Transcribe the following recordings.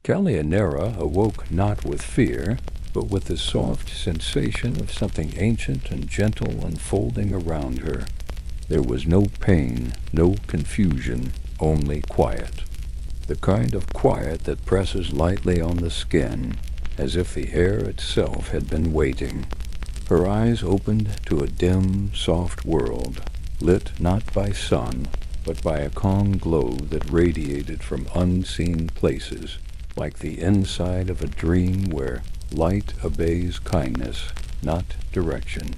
Callianera awoke not with fear, but with the soft sensation of something ancient and gentle unfolding around her. There was no pain, no confusion, only quiet. The kind of quiet that presses lightly on the skin, as if the air itself had been waiting. Her eyes opened to a dim, soft world, lit not by sun, but by a calm glow that radiated from unseen places, like the inside of a dream where light obeys kindness, not direction.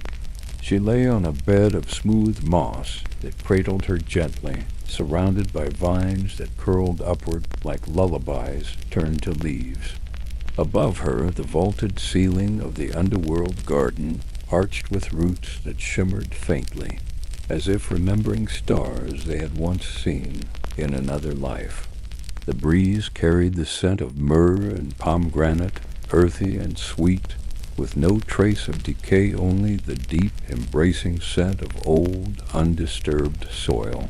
She lay on a bed of smooth moss that cradled her gently, surrounded by vines that curled upward like lullabies turned to leaves. Above her, the vaulted ceiling of the underworld garden arched with roots that shimmered faintly, as if remembering stars they had once seen in another life. The breeze carried the scent of myrrh and pomegranate, earthy and sweet, with no trace of decay, only the deep, embracing scent of old, undisturbed soil.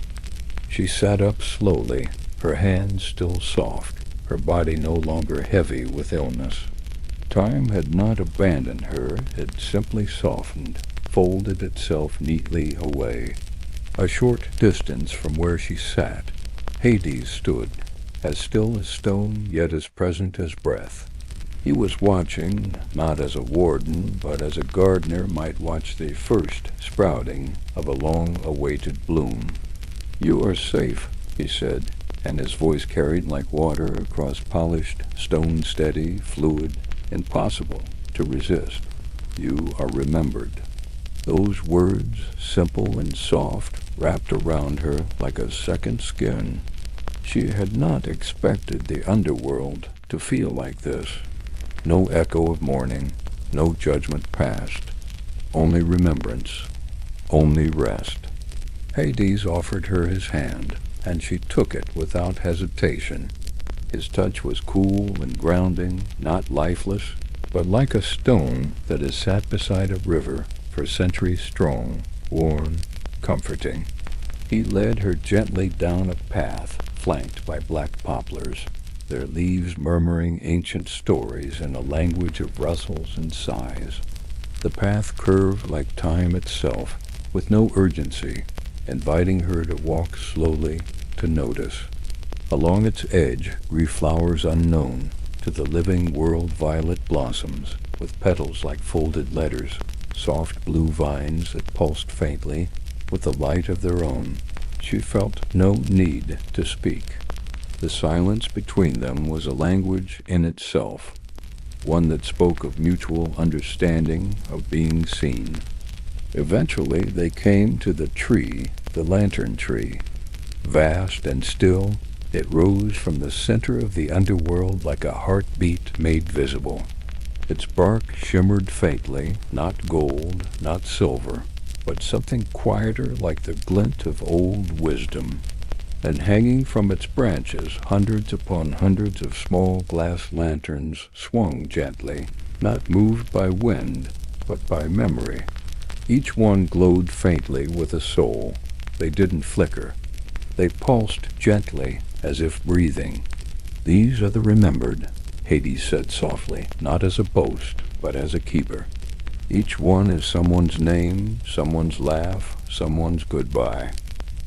She sat up slowly, her hands still soft, her body no longer heavy with illness. Time had not abandoned her, it simply softened, folded itself neatly away. A short distance from where she sat, Hades stood, as still as stone, yet as present as breath. He was watching, not as a warden, but as a gardener might watch the first sprouting of a long-awaited bloom. "You are safe," he said, and his voice carried like water across polished, stone-steady, fluid, impossible to resist. "You are remembered." Those words, simple and soft, wrapped around her like a second skin. She had not expected the underworld to feel like this. No echo of mourning, no judgment passed, only remembrance, only rest. Hades offered her his hand, and she took it without hesitation. His touch was cool and grounding, not lifeless, but like a stone that has sat beside a river for centuries strong, worn, comforting. He led her gently down a path flanked by black poplars, their leaves murmuring ancient stories in a language of rustles and sighs. The path curved like time itself, with no urgency, inviting her to walk slowly, to notice. Along its edge grew flowers unknown to the living world, violet blossoms with petals like folded letters, soft blue vines that pulsed faintly with the light of their own. She felt no need to speak. The silence between them was a language in itself, one that spoke of mutual understanding, of being seen. Eventually they came to the tree, the lantern tree. Vast and still, it rose from the center of the underworld like a heartbeat made visible. Its bark shimmered faintly, not gold, not silver, but something quieter like the glint of old wisdom. And hanging from its branches, hundreds upon hundreds of small glass lanterns swung gently, not moved by wind, but by memory. Each one glowed faintly with a soul. They didn't flicker. They pulsed gently, as if breathing. "These are the remembered," Hades said softly, not as a boast, but as a keeper. "Each one is someone's name, someone's laugh, someone's goodbye."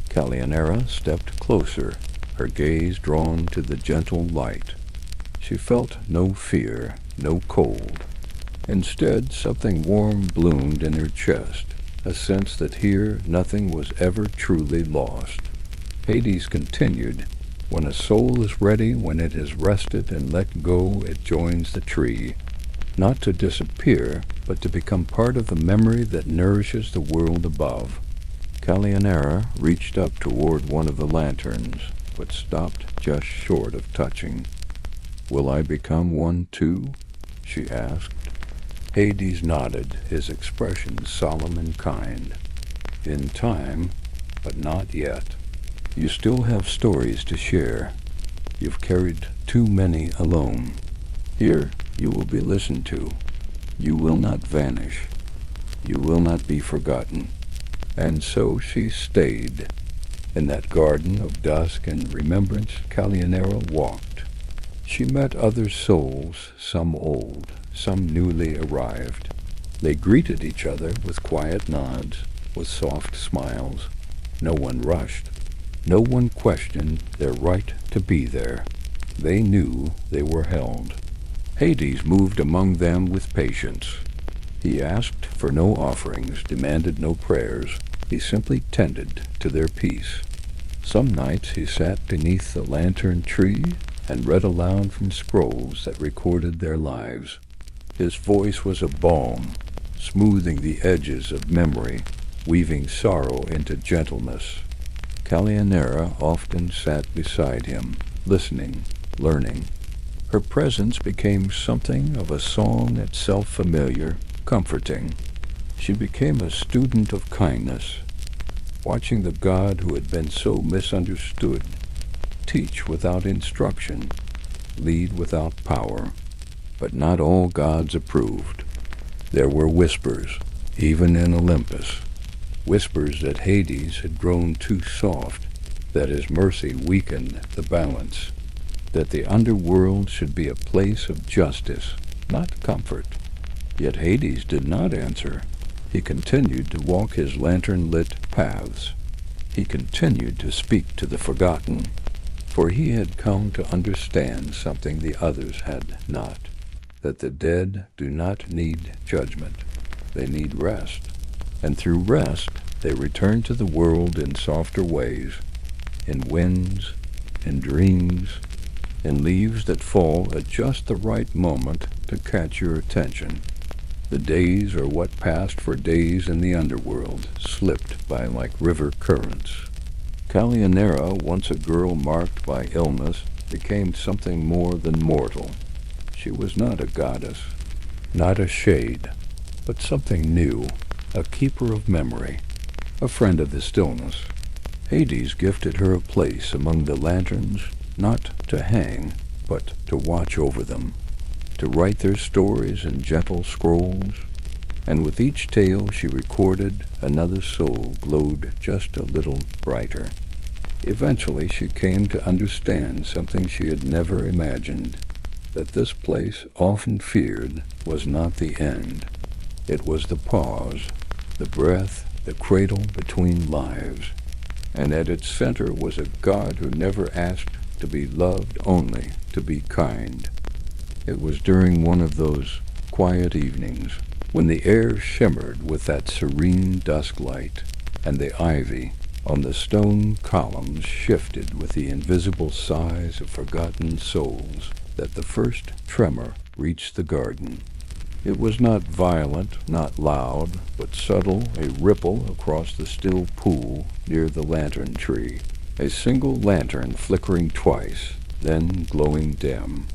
Callianera stepped closer, her gaze drawn to the gentle light. She felt no fear, no cold. Instead, something warm bloomed in her chest, a sense that here nothing was ever truly lost. Hades continued, "When a soul is ready, when it has rested and let go, it joins the tree, not to disappear, but to become part of the memory that nourishes the world above." Callianera reached up toward one of the lanterns, but stopped just short of touching. "Will I become one too?" she asked. Hades nodded, his expression solemn and kind. "In time, but not yet. You still have stories to share. You've carried too many alone. Here you will be listened to. You will not vanish. You will not be forgotten." And so she stayed. In that garden of dusk and remembrance, Callianera walked. She met other souls, some old, some newly arrived. They greeted each other with quiet nods, with soft smiles. No one rushed. No one questioned their right to be there. They knew they were held. Hades moved among them with patience. He asked for no offerings, demanded no prayers. He simply tended to their peace. Some nights he sat beneath the lantern tree and read aloud from scrolls that recorded their lives. His voice was a balm, smoothing the edges of memory, weaving sorrow into gentleness. Callianera often sat beside him, listening, learning. Her presence became something of a song itself familiar, comforting. She became a student of kindness, watching the God who had been so misunderstood teach without instruction, lead without power. But not all gods approved. There were whispers, even in Olympus, whispers that Hades had grown too soft, that his mercy weakened the balance, that the underworld should be a place of justice, not comfort. Yet Hades did not answer. He continued to walk his lantern-lit paths. He continued to speak to the forgotten, for he had come to understand something the others had not, that the dead do not need judgment. They need rest. And through rest, they return to the world in softer ways, in winds, in dreams, in leaves that fall at just the right moment to catch your attention. The days are what passed for days in the underworld, slipped by like river currents. Callianera, once a girl marked by illness, became something more than mortal. She was not a goddess, not a shade, but something new, a keeper of memory, a friend of the stillness. Hades gifted her a place among the lanterns, not to hang, but to watch over them, to write their stories in gentle scrolls, and with each tale she recorded, another soul glowed just a little brighter. Eventually she came to understand something she had never imagined, that this place, often feared, was not the end. It was the pause, the breath, the cradle between lives, and at its center was a God who never asked to be loved, only to be kind. It was during one of those quiet evenings, when the air shimmered with that serene dusk light, and the ivy on the stone columns shifted with the invisible sighs of forgotten souls, that the first tremor reached the garden. It was not violent, not loud, but subtle, a ripple across the still pool near the lantern tree, a single lantern flickering twice, then glowing dim.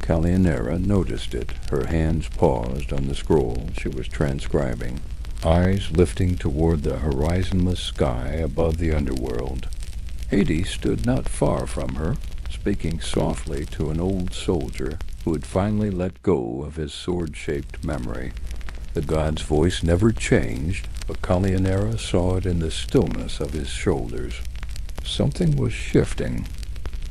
Callianera noticed it, her hands paused on the scroll she was transcribing, eyes lifting toward the horizonless sky above the underworld. Hades stood not far from her, speaking softly to an old soldier who had finally let go of his sword-shaped memory. The god's voice never changed, but Callianera saw it in the stillness of his shoulders. Something was shifting.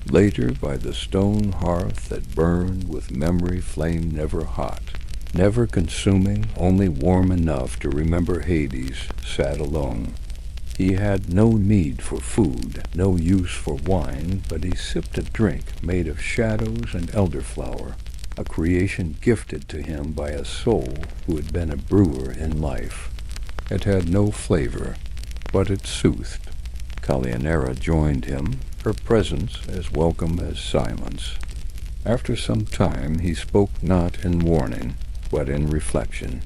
Later, by the stone hearth that burned with memory flame never hot, never consuming, only warm enough to remember, Hades sat alone. He had no need for food, no use for wine, but he sipped a drink made of shadows and elderflower, a creation gifted to him by a soul who had been a brewer in life. It had no flavor, but it soothed. Callianera joined him, her presence as welcome as silence. After some time he spoke not in warning, but in reflection.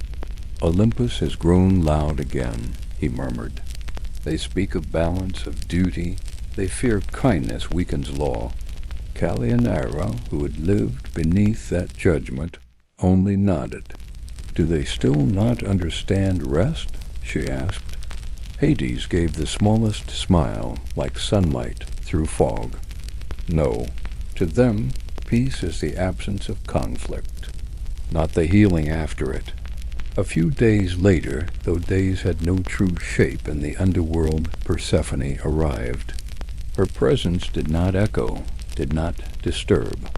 "Olympus has grown loud again," he murmured. "They speak of balance, of duty. They fear kindness weakens law." Callianera, who had lived beneath that judgment, only nodded. "Do they still not understand rest?" she asked. Hades gave the smallest smile, like sunlight through fog. "No. To them, peace is the absence of conflict, not the healing after it." A few days later, though days had no true shape in the underworld, Persephone arrived. Her presence did not echo, did not disturb.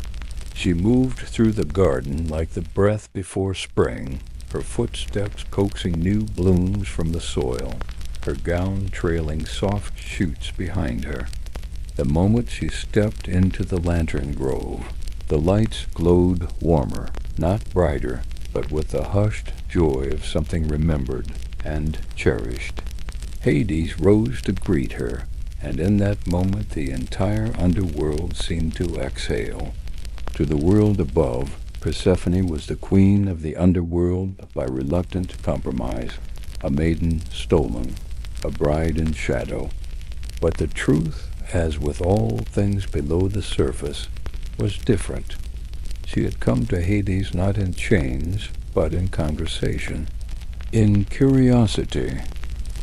She moved through the garden like the breath before spring, her footsteps coaxing new blooms from the soil, her gown trailing soft shoots behind her. The moment she stepped into the lantern grove, the lights glowed warmer, not brighter, but with the hushed joy of something remembered and cherished. Hades rose to greet her, and in that moment the entire underworld seemed to exhale. To the world above, Persephone was the queen of the underworld by reluctant compromise, a maiden stolen, a bride in shadow. But the truth, as with all things below the surface, was different. She had come to Hades not in chains, but in conversation, in curiosity,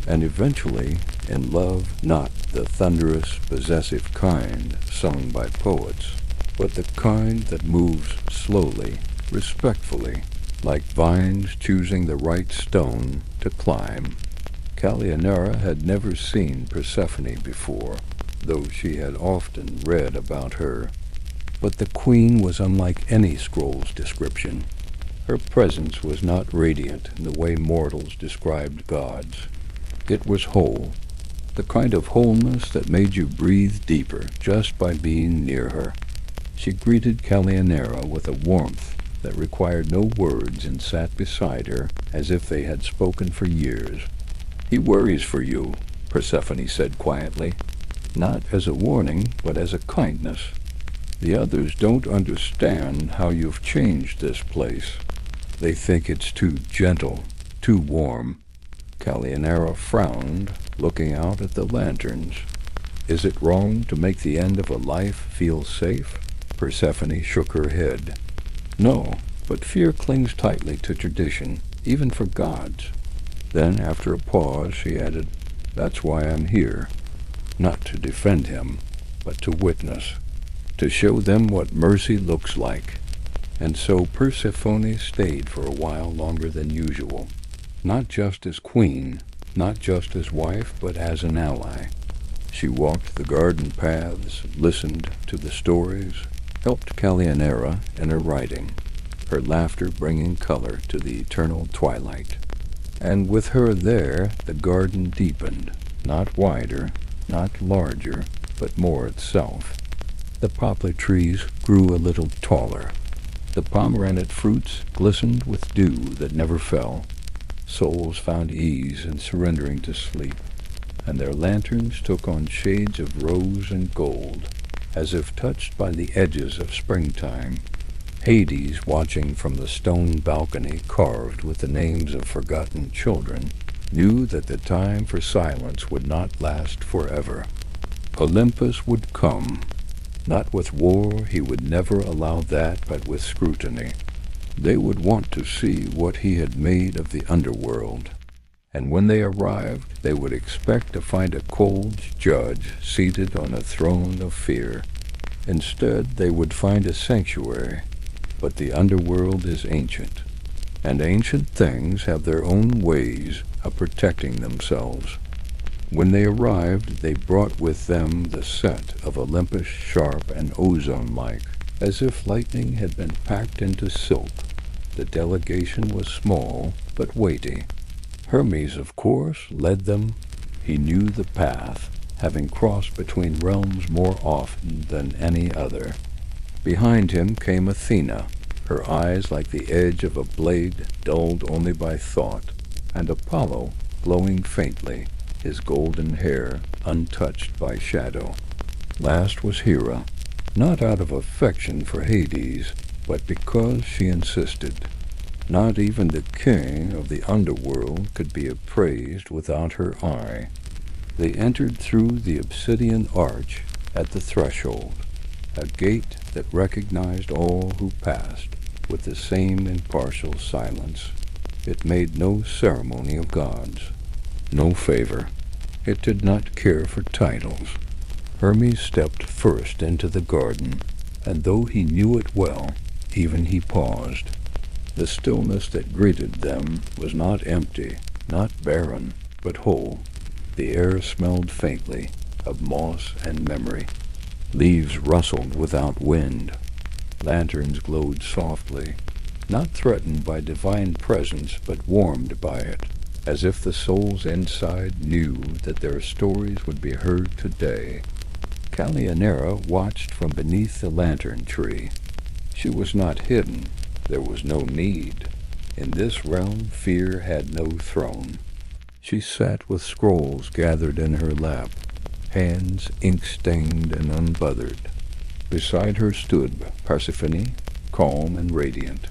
and eventually in love, not the thunderous, possessive kind sung by poets, but the kind that moves slowly, respectfully, like vines choosing the right stone to climb. Callianera had never seen Persephone before, though she had often read about her. But the queen was unlike any scroll's description. Her presence was not radiant in the way mortals described gods. It was whole, the kind of wholeness that made you breathe deeper just by being near her. She greeted Callianera with a warmth that required no words and sat beside her as if they had spoken for years. "He worries for you," Persephone said quietly, not as a warning, but as a kindness. "The others don't understand how you've changed this place. They think it's too gentle, too warm." Callianera frowned, looking out at the lanterns. "Is it wrong to make the end of a life feel safe?" Persephone shook her head. "No, but fear clings tightly to tradition, even for gods." Then, after a pause, she added, "That's why I'm here. Not to defend him, but to witness, to show them what mercy looks like." And so Persephone stayed for a while longer than usual, not just as queen, not just as wife, but as an ally. She walked the garden paths, listened to the stories, helped Callianera in her writing, her laughter bringing color to the eternal twilight. And with her there, the garden deepened, not wider, not larger, but more itself. The poplar trees grew a little taller. The pomegranate fruits glistened with dew that never fell. Souls found ease in surrendering to sleep, and their lanterns took on shades of rose and gold, as if touched by the edges of springtime. Hades, watching from the stone balcony carved with the names of forgotten children, knew that the time for silence would not last forever. Olympus would come. Not with war, he would never allow that, but with scrutiny. They would want to see what he had made of the underworld. And when they arrived, they would expect to find a cold judge seated on a throne of fear. Instead, they would find a sanctuary. But the underworld is ancient, and ancient things have their own ways of protecting themselves. When they arrived, they brought with them the scent of Olympus, sharp and ozone-like, as if lightning had been packed into silk. The delegation was small, but weighty. Hermes, of course, led them. He knew the path, having crossed between realms more often than any other. Behind him came Athena, her eyes like the edge of a blade dulled only by thought, and Apollo, glowing faintly, his golden hair untouched by shadow. Last was Hera, not out of affection for Hades, but because she insisted. Not even the king of the underworld could be appraised without her eye. They entered through the obsidian arch at the threshold, a gate that recognized all who passed with the same impartial silence. It made no ceremony of gods, no favor. It did not care for titles. Hermes stepped first into the garden, and though he knew it well, even he paused. The stillness that greeted them was not empty, not barren, but whole. The air smelled faintly of moss and memory. Leaves rustled without wind. Lanterns glowed softly, not threatened by divine presence, but warmed by it, as if the souls inside knew that their stories would be heard today. Callianera watched from beneath the lantern tree. She was not hidden. There was no need. In this realm, fear had no throne. She sat with scrolls gathered in her lap, hands ink-stained and unbothered. Beside her stood Persephone, calm and radiant,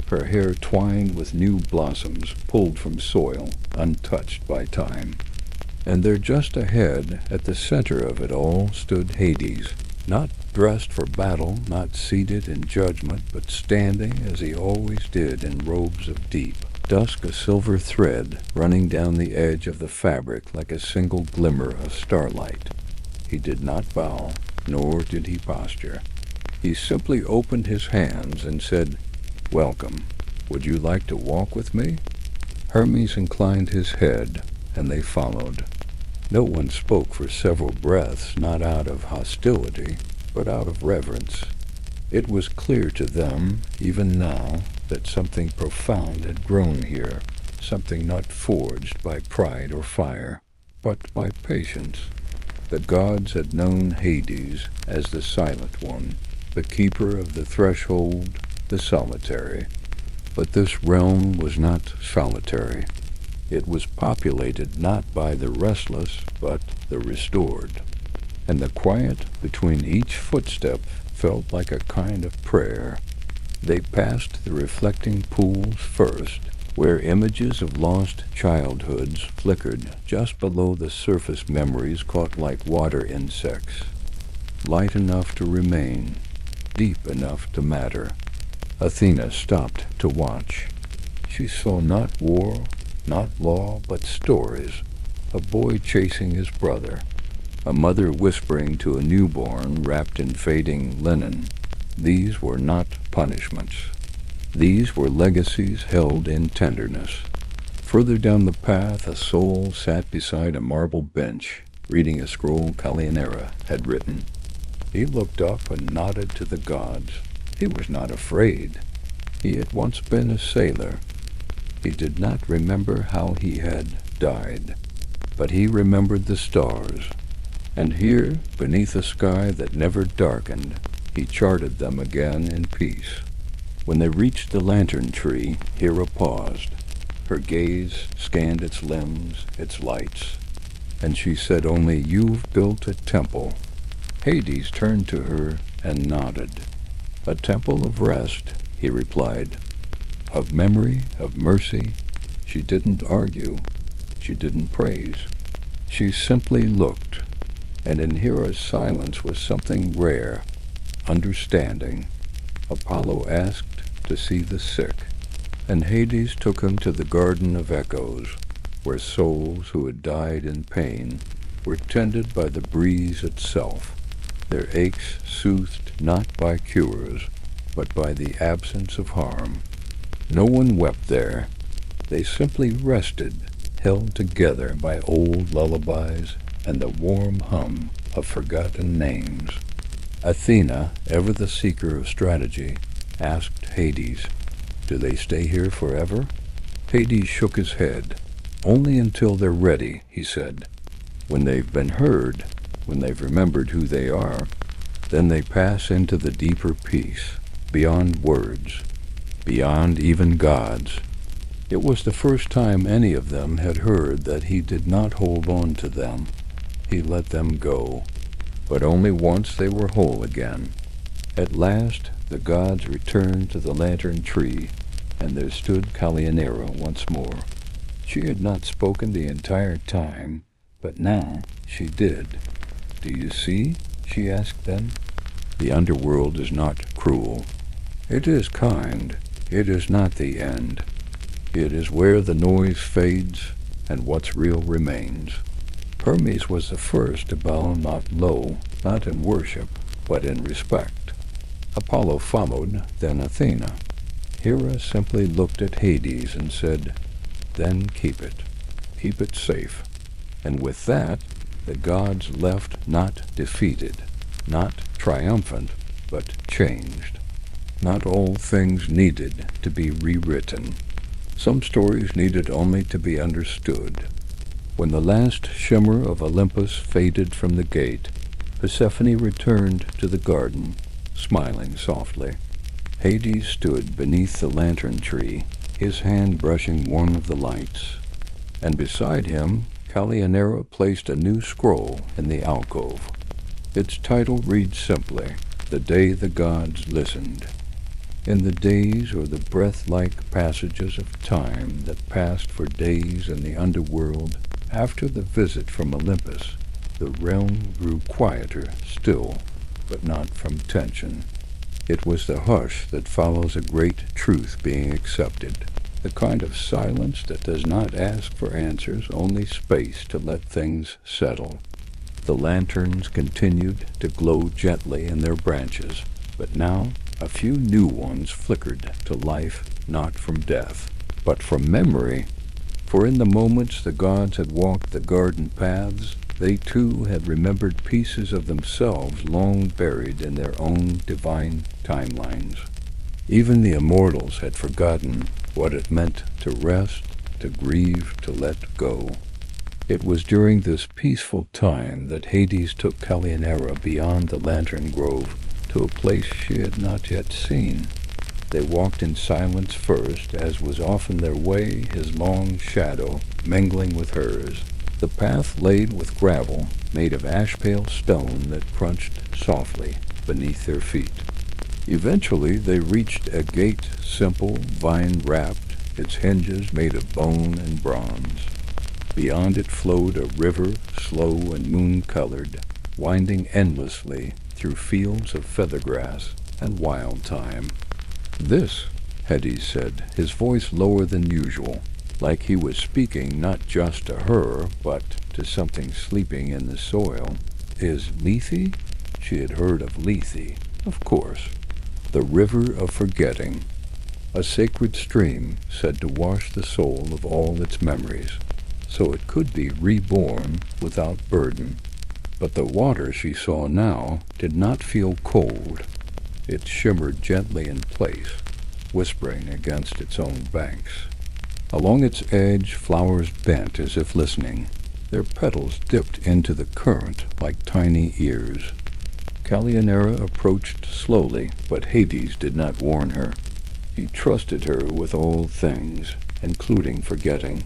her hair twined with new blossoms pulled from soil, untouched by time. And there just ahead, at the center of it all, stood Hades, not dressed for battle, not seated in judgment, but standing as he always did in robes of deep, dusk a silver thread running down the edge of the fabric like a single glimmer of starlight. He did not bow, nor did he posture. He simply opened his hands and said, "Welcome. Would you like to walk with me?" Hermes inclined his head, and they followed. No one spoke for several breaths, not out of hostility, but out of reverence. It was clear to them, even now, that something profound had grown here, something not forged by pride or fire, but by patience. The gods had known Hades as the silent one, the keeper of the threshold, the solitary. But this realm was not solitary. It was populated not by the restless, but the restored. And the quiet between each footstep felt like a kind of prayer. They passed the reflecting pools first, where images of lost childhoods flickered just below the surface memories caught like water insects, light enough to remain, deep enough to matter. Athena stopped to watch. She saw not war, not law, but stories. A boy chasing his brother. A mother whispering to a newborn wrapped in fading linen. These were not punishments. These were legacies held in tenderness. Further down the path, a soul sat beside a marble bench, reading a scroll Callianera had written. He looked up and nodded to the gods. He was not afraid. He had once been a sailor. He did not remember how he had died, but he remembered the stars. And here, beneath a sky that never darkened, he charted them again in peace. When they reached the lantern tree, Hera paused. Her gaze scanned its limbs, its lights, and she said only, "You've built a temple." Hades turned to her and nodded. "A temple of rest," he replied. "Of memory, of mercy." She didn't argue. She didn't praise. She simply looked, and in Hera's silence was something rare, understanding. Apollo asked to see the sick, and Hades took him to the Garden of Echoes, where souls who had died in pain were tended by the breeze itself, their aches soothed not by cures, but by the absence of harm. No one wept there. They simply rested, held together by old lullabies and the warm hum of forgotten names. Athena, ever the seeker of strategy, asked Hades, "Do they stay here forever?" Hades shook his head. "Only until they're ready," he said. "When they've been heard, when they've remembered who they are, then they pass into the deeper peace, beyond words, beyond even gods." It was the first time any of them had heard that he did not hold on to them. He let them go, but only once they were whole again. At last the gods returned to the lantern tree, and there stood Callianera once more. She had not spoken the entire time, but now she did. "Do you see?" she asked then. "The underworld is not cruel. It is kind. It is not the end. It is where the noise fades and what's real remains." Hermes was the first to bow not low, not in worship, but in respect. Apollo followed, then Athena. Hera simply looked at Hades and said, "Then keep it safe." And with that, the gods left not defeated, not triumphant, but changed. Not all things needed to be rewritten. Some stories needed only to be understood. When the last shimmer of Olympus faded from the gate, Persephone returned to the garden, smiling softly. Hades stood beneath the lantern tree, his hand brushing one of the lights, and beside him Callianera placed a new scroll in the alcove. Its title reads simply, "The Day the Gods Listened." In the days or the breath-like passages of time that passed for days in the underworld after the visit from Olympus, the realm grew quieter still, but not from tension. It was the hush that follows a great truth being accepted, the kind of silence that does not ask for answers, only space to let things settle. The lanterns continued to glow gently in their branches, but now a few new ones flickered to life, not from death, but from memory. For in the moments the gods had walked the garden paths, they too had remembered pieces of themselves long buried in their own divine timelines. Even the immortals had forgotten what it meant to rest, to grieve, to let go. It was during this peaceful time that Hades took Callianera beyond the lantern grove to a place she had not yet seen. They walked in silence first, as was often their way, his long shadow mingling with hers. The path laid with gravel made of ash-pale stone that crunched softly beneath their feet. Eventually they reached a gate, simple, vine-wrapped, its hinges made of bone and bronze. Beyond it flowed a river, slow and moon-colored, winding endlessly through fields of feathergrass and wild thyme. "This," Hades said, his voice lower than usual, like he was speaking not just to her, but to something sleeping in the soil, "is Lethe?" She had heard of Lethe, of course. The river of forgetting, a sacred stream said to wash the soul of all its memories, so it could be reborn without burden. But the water she saw now did not feel cold. It shimmered gently in place, whispering against its own banks. Along its edge, flowers bent as if listening. Their petals dipped into the current like tiny ears. Callianera approached slowly, but Hades did not warn her. He trusted her with all things, including forgetting.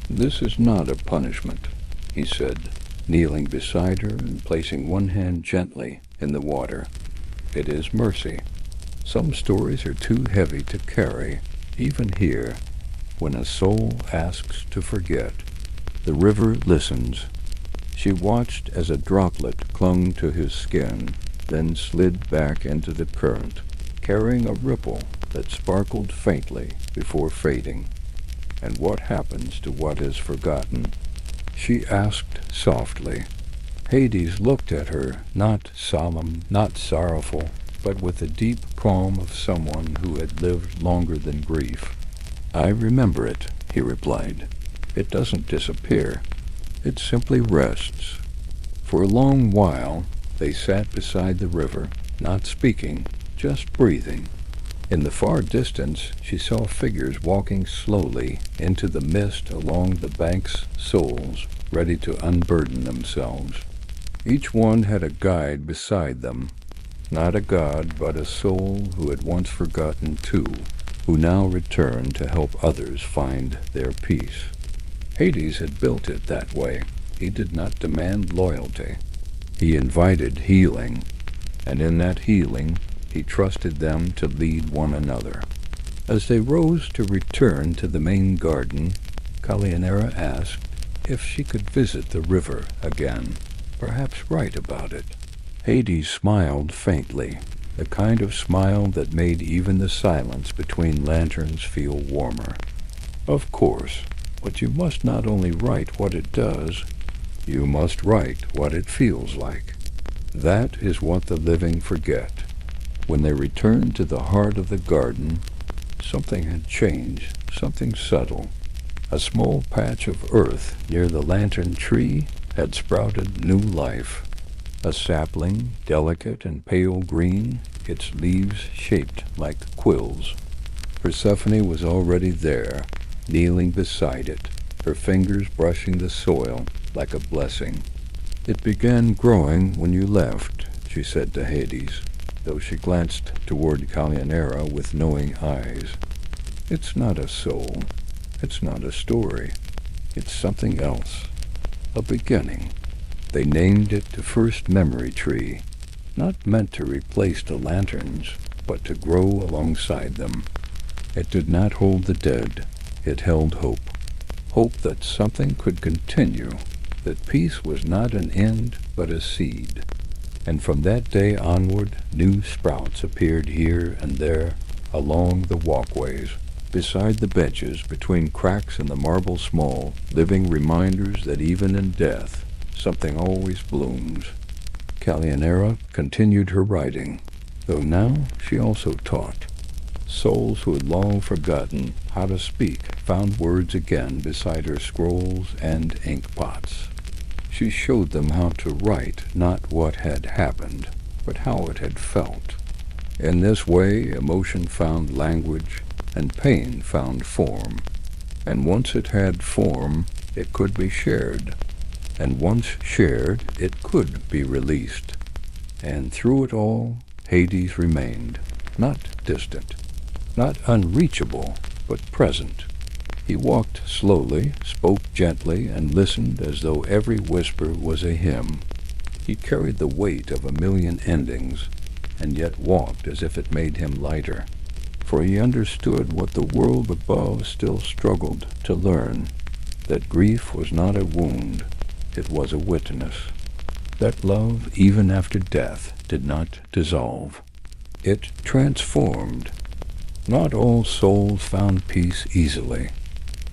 "This is not a punishment," he said, kneeling beside her and placing one hand gently in the water. "It is mercy. Some stories are too heavy to carry, even here, when a soul asks to forget. The river listens." She watched as a droplet clung to his skin, then slid back into the current, carrying a ripple that sparkled faintly before fading. "And what happens to what is forgotten?" she asked softly. Hades looked at her, not solemn, not sorrowful, but with the deep calm of someone who had lived longer than grief. "I remember it," he replied. "It doesn't disappear. It simply rests." For a long while they sat beside the river, not speaking, just breathing. In the far distance she saw figures walking slowly into the mist along the bank's soles, ready to unburden themselves. Each one had a guide beside them, not a god, but a soul who had once forgotten too, who now returned to help others find their peace. Hades had built it that way. He did not demand loyalty. He invited healing, and in that healing he trusted them to lead one another. As they rose to return to the main garden, Callianera asked if she could visit the river again, perhaps write about it. Hades smiled faintly, the kind of smile that made even the silence between lanterns feel warmer. "Of course, but you must not only write what it does, you must write what it feels like. That is what the living forget." When they returned to the heart of the garden, something had changed, something subtle. A small patch of earth near the lantern tree had sprouted new life. A sapling, delicate and pale green, its leaves shaped like quills. Persephone was already there, kneeling beside it, her fingers brushing the soil like a blessing. "It began growing when you left," she said to Hades, though she glanced toward Callianera with knowing eyes. "It's not a soul. It's not a story. It's something else. A beginning." They named it the first memory tree, not meant to replace the lanterns, but to grow alongside them. It did not hold the dead. It held hope. Hope that something could continue, that peace was not an end but a seed. And from that day onward, new sprouts appeared here and there, along the walkways, beside the benches, between cracks in the marble small, living reminders that even in death, something always blooms. Callianera continued her writing, though now she also taught. Souls who had long forgotten how to speak found words again beside her scrolls and ink pots. She showed them how to write not what had happened, but how it had felt. In this way, emotion found language, and pain found form. And once it had form, it could be shared. And once shared, it could be released. And through it all, Hades remained, not distant, not unreachable, but present. He walked slowly, spoke gently, and listened as though every whisper was a hymn. He carried the weight of a million endings, and yet walked as if it made him lighter. For he understood what the world above still struggled to learn, that grief was not a wound, it was a witness. That love, even after death, did not dissolve. It transformed. Not all souls found peace easily.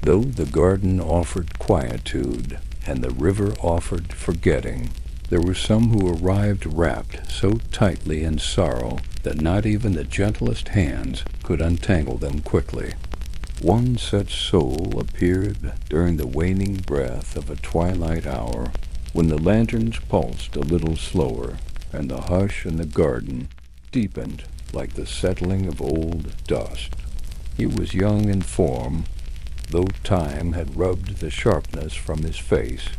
Though the garden offered quietude, and the river offered forgetting, there were some who arrived wrapped so tightly in sorrow that not even the gentlest hands could untangle them quickly. One such soul appeared during the waning breath of a twilight hour, when the lanterns pulsed a little slower, and the hush in the garden deepened like the settling of old dust. He was young in form, though time had rubbed the sharpness from his face.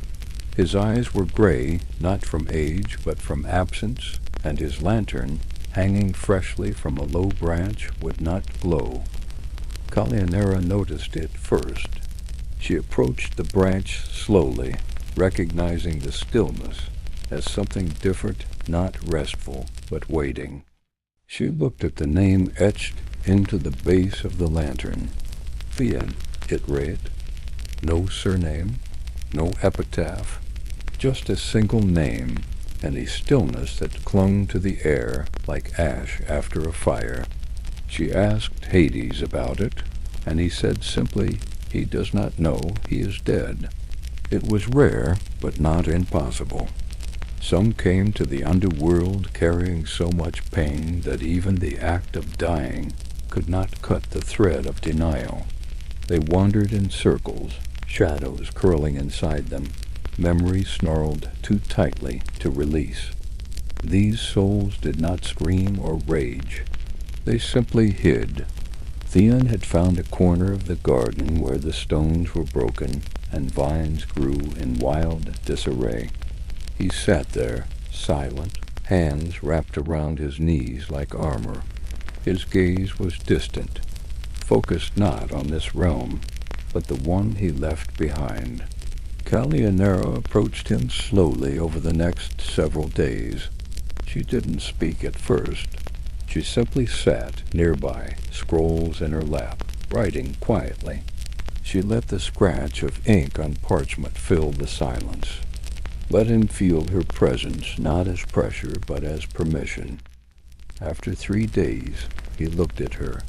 His eyes were gray, not from age, but from absence, and his lantern, hanging freshly from a low branch, would not glow. Callianera noticed it first. She approached the branch slowly, recognizing the stillness as something different, not restful, but waiting. She looked at the name etched into the base of the lantern. Thean, it read. No surname, no epitaph, just a single name, and a stillness that clung to the air like ash after a fire. She asked Hades about it, and he said simply, "He does not know he is dead." It was rare, but not impossible. Some came to the underworld carrying so much pain that even the act of dying could not cut the thread of denial. They wandered in circles, shadows curling inside them, memories snarled too tightly to release. These souls did not scream or rage. They simply hid. Theon had found a corner of the garden where the stones were broken and vines grew in wild disarray. He sat there, silent, hands wrapped around his knees like armor. His gaze was distant, focused not on this realm, but the one he left behind. Callianera approached him slowly over the next several days. She didn't speak at first. She simply sat nearby, scrolls in her lap, writing quietly. She let the scratch of ink on parchment fill the silence. Let him feel her presence not as pressure but as permission. After 3 days, he looked at her.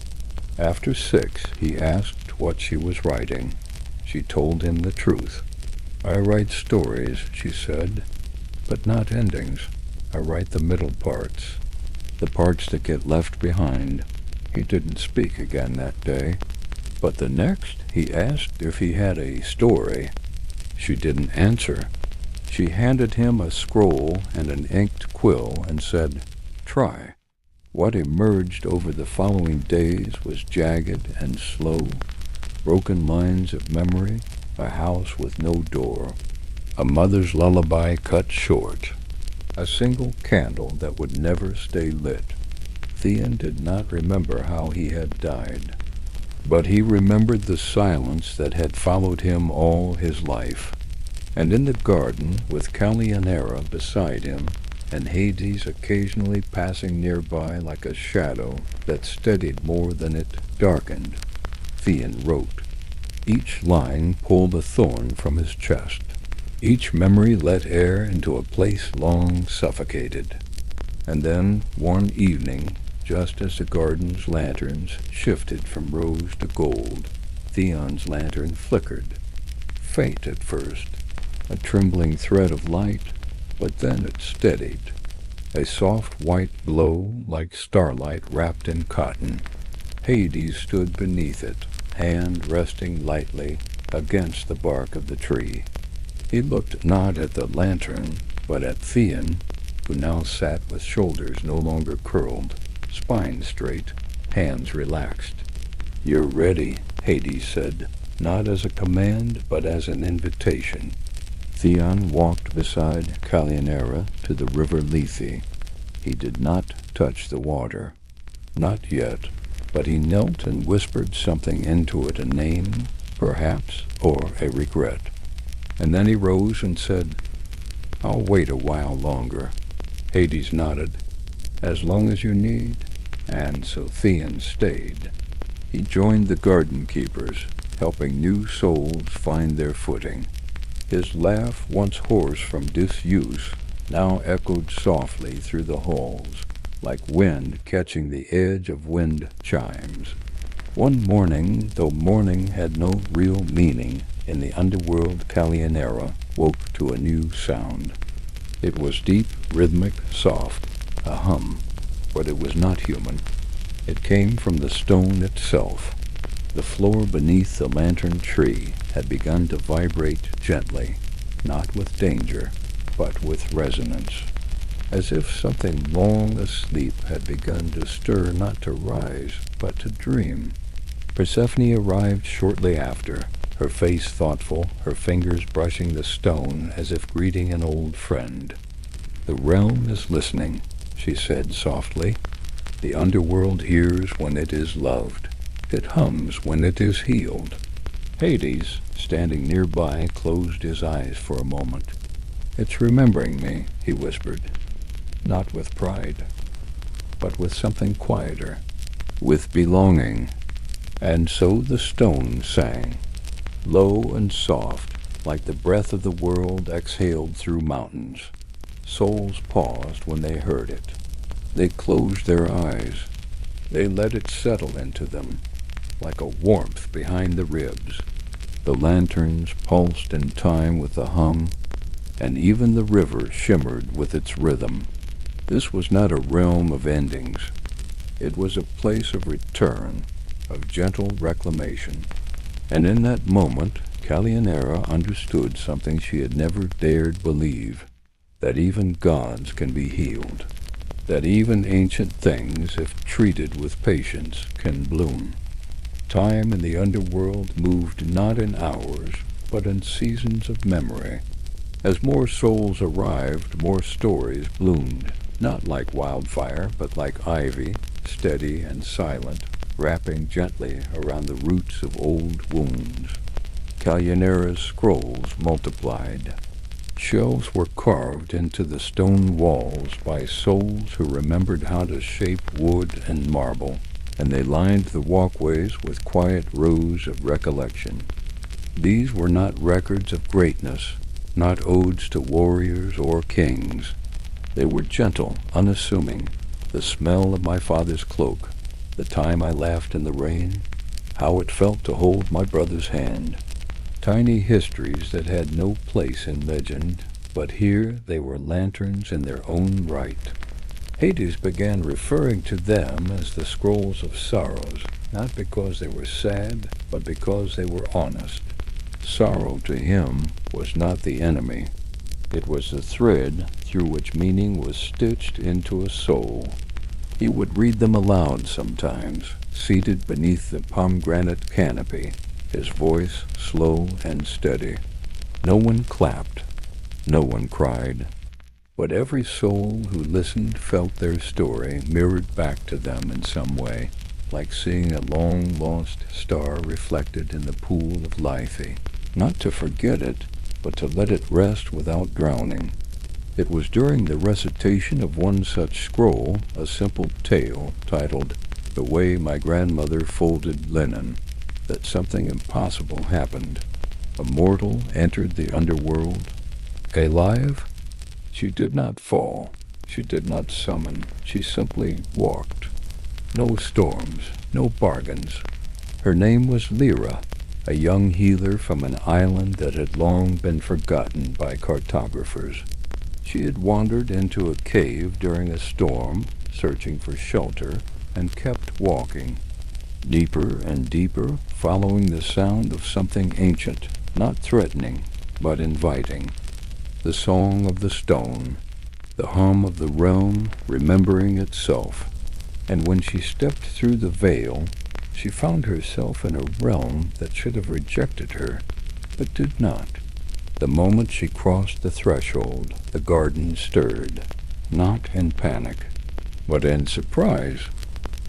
After 6, he asked what she was writing. She told him the truth. "I write stories," she said, "but not endings. I write the middle parts, the parts that get left behind." He didn't speak again that day, but the next he asked if he had a story. She didn't answer. She handed him a scroll and an inked quill and said, "Try." What emerged over the following days was jagged and slow, broken lines of memory, a house with no door, a mother's lullaby cut short, a single candle that would never stay lit. Theon did not remember how he had died, but he remembered the silence that had followed him all his life. And in the garden, with Callianera beside him, and Hades occasionally passing nearby like a shadow that steadied more than it darkened, Theon wrote. Each line pulled a thorn from his chest. Each memory let air into a place long suffocated. And then, one evening, just as the garden's lanterns shifted from rose to gold, Theon's lantern flickered, faint at first, a trembling thread of light, but then it steadied, a soft white glow like starlight wrapped in cotton. Hades stood beneath it, hand resting lightly against the bark of the tree. He looked not at the lantern, but at Theon, who now sat with shoulders no longer curled, spine straight, hands relaxed. "You're ready," Hades said, not as a command, but as an invitation. Theon walked beside Callianera to the river Lethe. He did not touch the water. Not yet, but he knelt and whispered something into it, a name, perhaps, or a regret. And then he rose and said, "I'll wait a while longer." Hades nodded. "As long as you need." And so Theon stayed. He joined the garden keepers, helping new souls find their footing. His laugh, once hoarse from disuse, now echoed softly through the halls, like wind catching the edge of wind chimes. One morning, though morning had no real meaning, in the underworld Callianera woke to a new sound. It was deep, rhythmic, soft, a hum, but it was not human. It came from the stone itself. The floor beneath the lantern tree had begun to vibrate gently, not with danger, but with resonance, as if something long asleep had begun to stir, not to rise, but to dream. Persephone arrived shortly after, her face thoughtful, her fingers brushing the stone as if greeting an old friend. "The realm is listening," she said softly. "The underworld hears when it is loved. It hums when it is healed." Hades, standing nearby, closed his eyes for a moment. "It's remembering me," he whispered, not with pride, but with something quieter, with belonging. And so the stone sang, low and soft, like the breath of the world exhaled through mountains. Souls paused when they heard it. They closed their eyes. They let it settle into them, like a warmth behind the ribs. The lanterns pulsed in time with the hum, and even the river shimmered with its rhythm. This was not a realm of endings. It was a place of return, of gentle reclamation. And in that moment, Callianera understood something she had never dared believe, that even gods can be healed, that even ancient things, if treated with patience, can bloom. Time in the underworld moved not in hours, but in seasons of memory. As more souls arrived, more stories bloomed, not like wildfire, but like ivy, steady and silent, wrapping gently around the roots of old wounds. Callianera's scrolls multiplied. Shelves were carved into the stone walls by souls who remembered how to shape wood and marble, and they lined the walkways with quiet rows of recollection. These were not records of greatness, not odes to warriors or kings. They were gentle, unassuming, the smell of my father's cloak, the time I laughed in the rain, how it felt to hold my brother's hand. Tiny histories that had no place in legend, but here they were lanterns in their own right. Hades began referring to them as the scrolls of sorrows, not because they were sad, but because they were honest. Sorrow to him was not the enemy. It was the thread through which meaning was stitched into a soul. He would read them aloud sometimes, seated beneath the pomegranate canopy, his voice slow and steady. No one clapped, no one cried, but every soul who listened felt their story mirrored back to them in some way, like seeing a long-lost star reflected in the pool of Lethe, not to forget it, but to let it rest without drowning. It was during the recitation of one such scroll, a simple tale titled "The Way My Grandmother Folded Linen," that something impossible happened. A mortal entered the underworld. Alive? She did not fall. She did not summon. She simply walked. No storms, no bargains. Her name was Lyra, a young healer from an island that had long been forgotten by cartographers. She had wandered into a cave during a storm, searching for shelter, and kept walking, deeper and deeper, following the sound of something ancient, not threatening, but inviting. The song of the stone, the hum of the realm remembering itself. And when she stepped through the veil, she found herself in a realm that should have rejected her, but did not. The moment she crossed the threshold, the garden stirred, not in panic, but in surprise.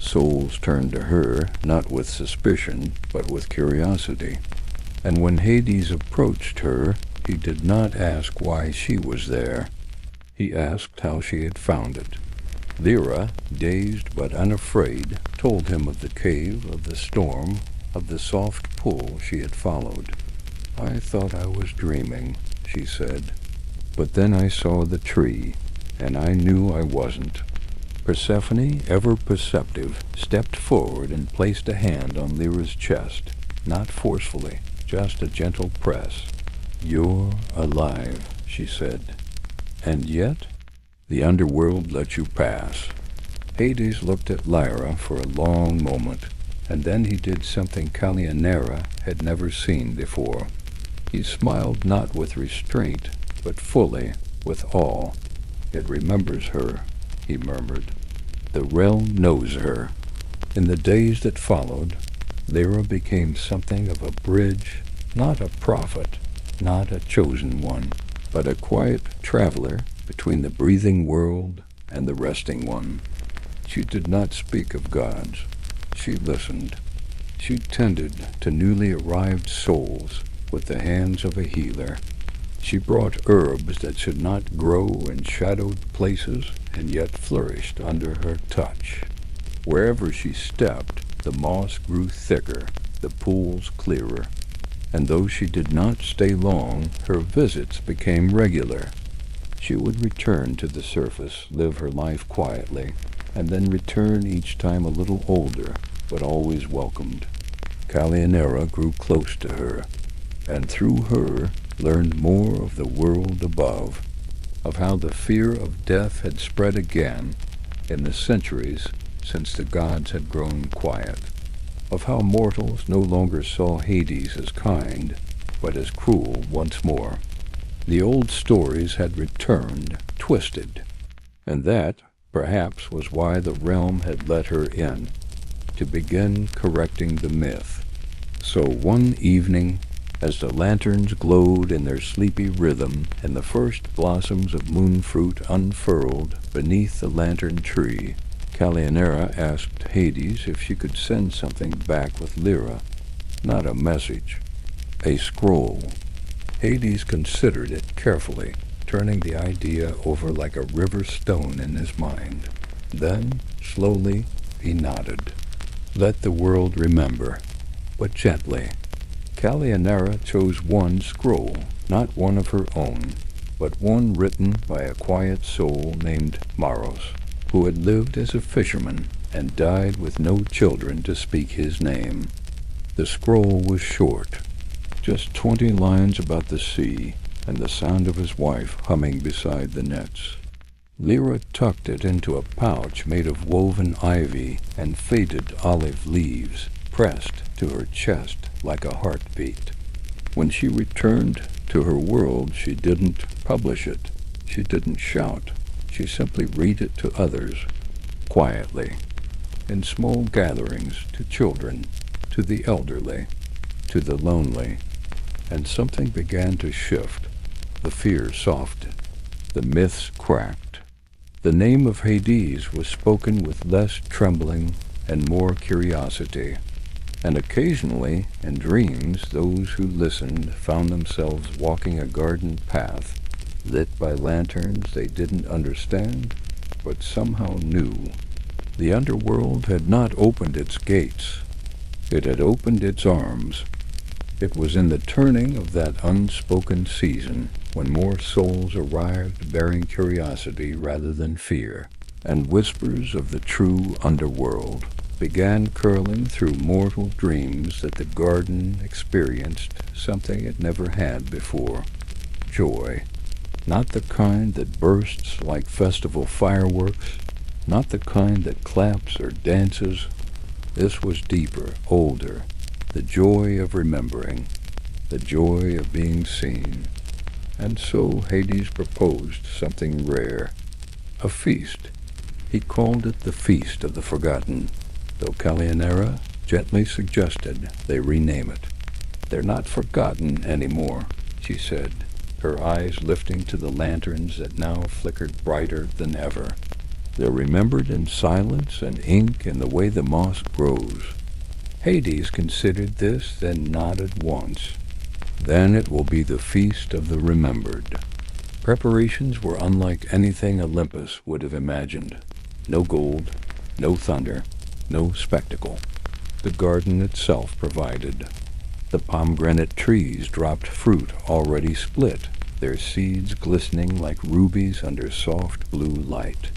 Souls turned to her, not with suspicion, but with curiosity. And when Hades approached her, he did not ask why she was there. He asked how she had found it. Lyra, dazed but unafraid, told him of the cave, of the storm, of the soft pull she had followed. "I thought I was dreaming," she said. "But then I saw the tree, and I knew I wasn't." Persephone, ever perceptive, stepped forward and placed a hand on Lyra's chest, not forcefully, just a gentle press. "You're alive," she said. "And yet, the underworld let you pass." Hades looked at Lyra for a long moment, and then he did something Callianera had never seen before. He smiled not with restraint, but fully, with awe. "It remembers her," he murmured. "The realm knows her." In the days that followed, Lyra became something of a bridge, not a prophet, not a chosen one, but a quiet traveler between the breathing world and the resting one. She did not speak of gods. She listened. She tended to newly arrived souls with the hands of a healer. She brought herbs that should not grow in shadowed places and yet flourished under her touch. Wherever she stepped, the moss grew thicker, the pools clearer. And though she did not stay long, her visits became regular. She would return to the surface, live her life quietly, and then return each time a little older, but always welcomed. Callianera grew close to her, and through her learned more of the world above, of how the fear of death had spread again in the centuries since the gods had grown quiet, of how mortals no longer saw Hades as kind, but as cruel once more. The old stories had returned, twisted, and that, perhaps, was why the realm had let her in, to begin correcting the myth. So one evening, as the lanterns glowed in their sleepy rhythm and the first blossoms of moonfruit unfurled beneath the lantern tree, Callianera asked Hades if she could send something back with Lyra. Not a message, a scroll. Hades considered it carefully, turning the idea over like a river stone in his mind. Then, slowly, he nodded. "Let the world remember, but gently." Callianera chose one scroll, not one of her own, but one written by a quiet soul named Maros, who had lived as a fisherman and died with no children to speak his name. The scroll was short, just 20 lines about the sea and the sound of his wife humming beside the nets. Lyra tucked it into a pouch made of woven ivy and faded olive leaves, pressed to her chest like a heartbeat. When she returned to her world, she didn't publish it. She didn't shout. She simply read it to others, quietly, in small gatherings, to children, to the elderly, to the lonely, and something began to shift. The fear softened, the myths cracked. The name of Hades was spoken with less trembling and more curiosity, and occasionally, in dreams, those who listened found themselves walking a garden path, lit by lanterns they didn't understand, but somehow knew. The underworld had not opened its gates. It had opened its arms. It was in the turning of that unspoken season when more souls arrived bearing curiosity rather than fear, and whispers of the true underworld began curling through mortal dreams that the garden experienced something it never had before. Joy. Not the kind that bursts like festival fireworks, not the kind that claps or dances. This was deeper, older, the joy of remembering, the joy of being seen. And so Hades proposed something rare, a feast. He called it the Feast of the Forgotten, though Callianera gently suggested they rename it. "They're not forgotten anymore," she said, her eyes lifting to the lanterns that now flickered brighter than ever. "They're remembered in silence and ink and the way the moss grows." Hades considered this, then nodded once. "Then it will be the Feast of the Remembered." Preparations were unlike anything Olympus would have imagined. No gold, no thunder, no spectacle. The garden itself provided. The pomegranate trees dropped fruit already split, their seeds glistening like rubies under soft blue light.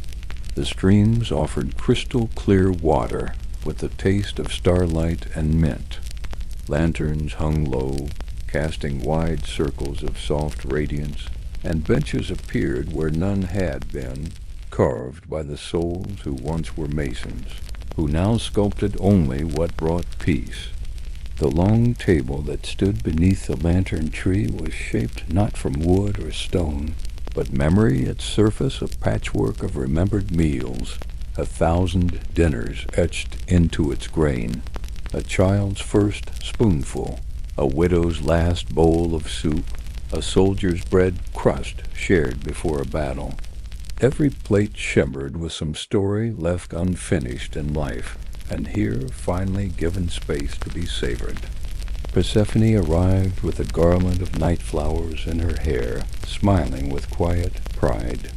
The streams offered crystal clear water with the taste of starlight and mint. Lanterns hung low, casting wide circles of soft radiance, and benches appeared where none had been, carved by the souls who once were masons, who now sculpted only what brought peace. The long table that stood beneath the lantern tree was shaped not from wood or stone, but memory, its surface a patchwork of remembered meals, 1,000 dinners etched into its grain, a child's first spoonful, a widow's last bowl of soup, a soldier's bread crust shared before a battle. Every plate shimmered with some story left unfinished in life, and here finally given space to be savored. Persephone arrived with a garland of night flowers in her hair, smiling with quiet pride.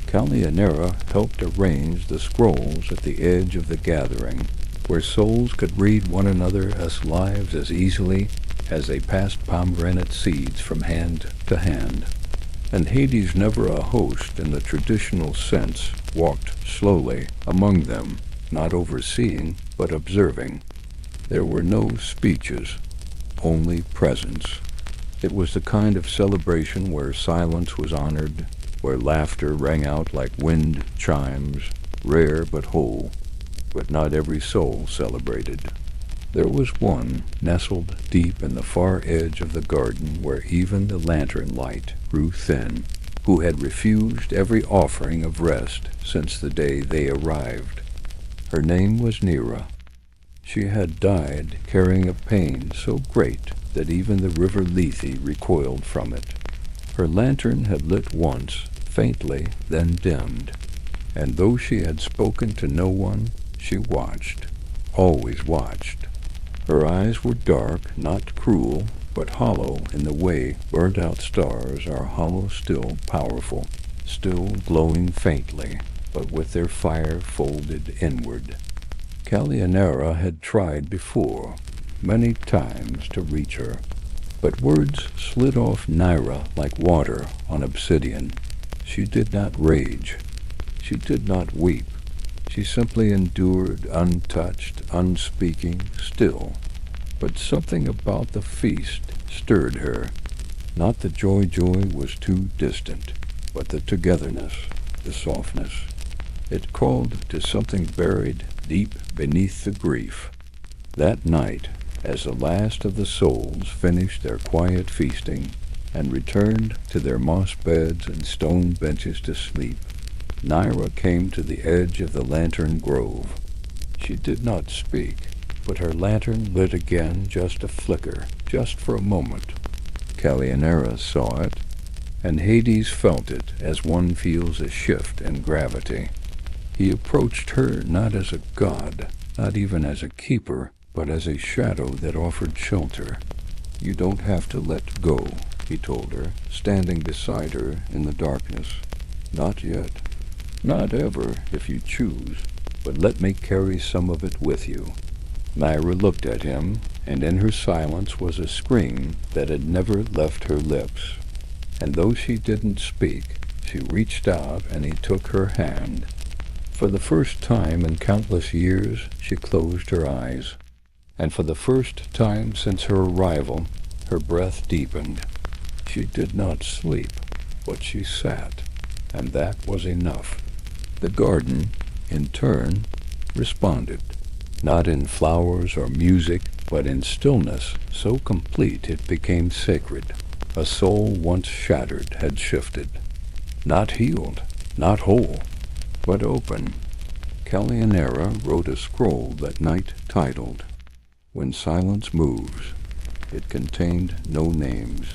Callianera helped arrange the scrolls at the edge of the gathering, where souls could read one another's lives as easily as they passed pomegranate seeds from hand to hand. And Hades, never a host in the traditional sense, walked slowly among them, not overseeing, but observing. There were no speeches, only presence. It was the kind of celebration where silence was honored, where laughter rang out like wind chimes, rare but whole, but not every soul celebrated. There was one nestled deep in the far edge of the garden where even the lantern light grew thin, who had refused every offering of rest since the day they arrived. Her name was Nera. She had died carrying a pain so great that even the river Lethe recoiled from it. Her lantern had lit once, faintly, then dimmed, and though she had spoken to no one, she watched, always watched. Her eyes were dark, not cruel, but hollow in the way burnt-out stars are hollow, still powerful, still glowing faintly, but with their fire folded inward. Callianera had tried before, many times, to reach her, but words slid off Nera like water on obsidian. She did not rage. She did not weep. She simply endured, untouched, unspeaking, still. But something about the feast stirred her. Not the joy was too distant, but the togetherness, the softness. It called to something buried deep beneath the grief. That night, as the last of the souls finished their quiet feasting and returned to their moss beds and stone benches to sleep, Naira came to the edge of the lantern grove. She did not speak, but her lantern lit again, just a flicker, just for a moment. Calianera saw it, and Hades felt it as one feels a shift in gravity. He approached her not as a god, not even as a keeper, but as a shadow that offered shelter. "You don't have to let go," he told her, standing beside her in the darkness. "Not yet. Not ever, if you choose, but let me carry some of it with you." Naira looked at him, and in her silence was a scream that had never left her lips. And though she didn't speak, she reached out and he took her hand. For the first time in countless years, she closed her eyes. And for the first time since her arrival, her breath deepened. She did not sleep, but she sat, and that was enough. The garden, in turn, responded, not in flowers or music, but in stillness so complete it became sacred. A soul once shattered had shifted, not healed, not whole, but open. Calianera wrote a scroll that night titled, "When Silence Moves." It contained no names,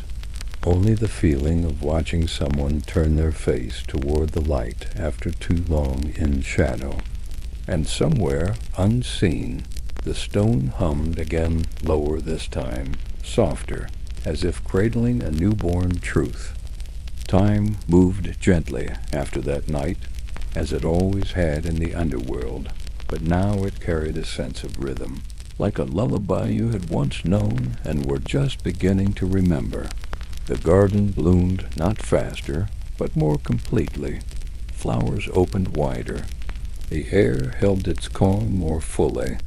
only the feeling of watching someone turn their face toward the light after too long in shadow. And somewhere, unseen, the stone hummed again, lower this time, softer, as if cradling a newborn truth. Time moved gently after that night, as it always had in the underworld, but now it carried a sense of rhythm, like a lullaby you had once known and were just beginning to remember. The garden bloomed not faster, but more completely. Flowers opened wider. The air held its calm more fully.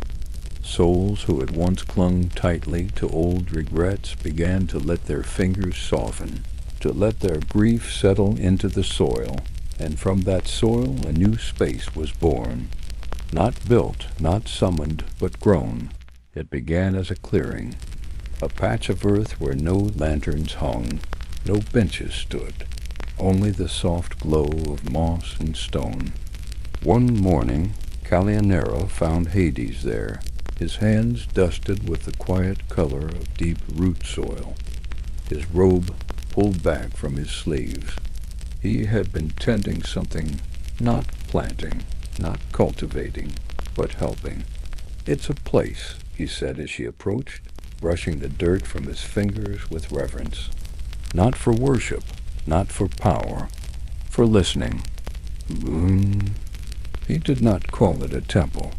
Souls who had once clung tightly to old regrets began to let their fingers soften, to let their grief settle into the soil, and from that soil a new space was born. Not built, not summoned, but grown. It began as a clearing, a patch of earth where no lanterns hung, no benches stood, only the soft glow of moss and stone. One morning, Calianera found Hades there, his hands dusted with the quiet color of deep root soil, his robe pulled back from his sleeves. He had been tending something, not planting, not cultivating, but helping. "It's a place," he said as she approached, brushing the dirt from his fingers with reverence. "Not for worship, not for power, for listening." He did not call it a temple.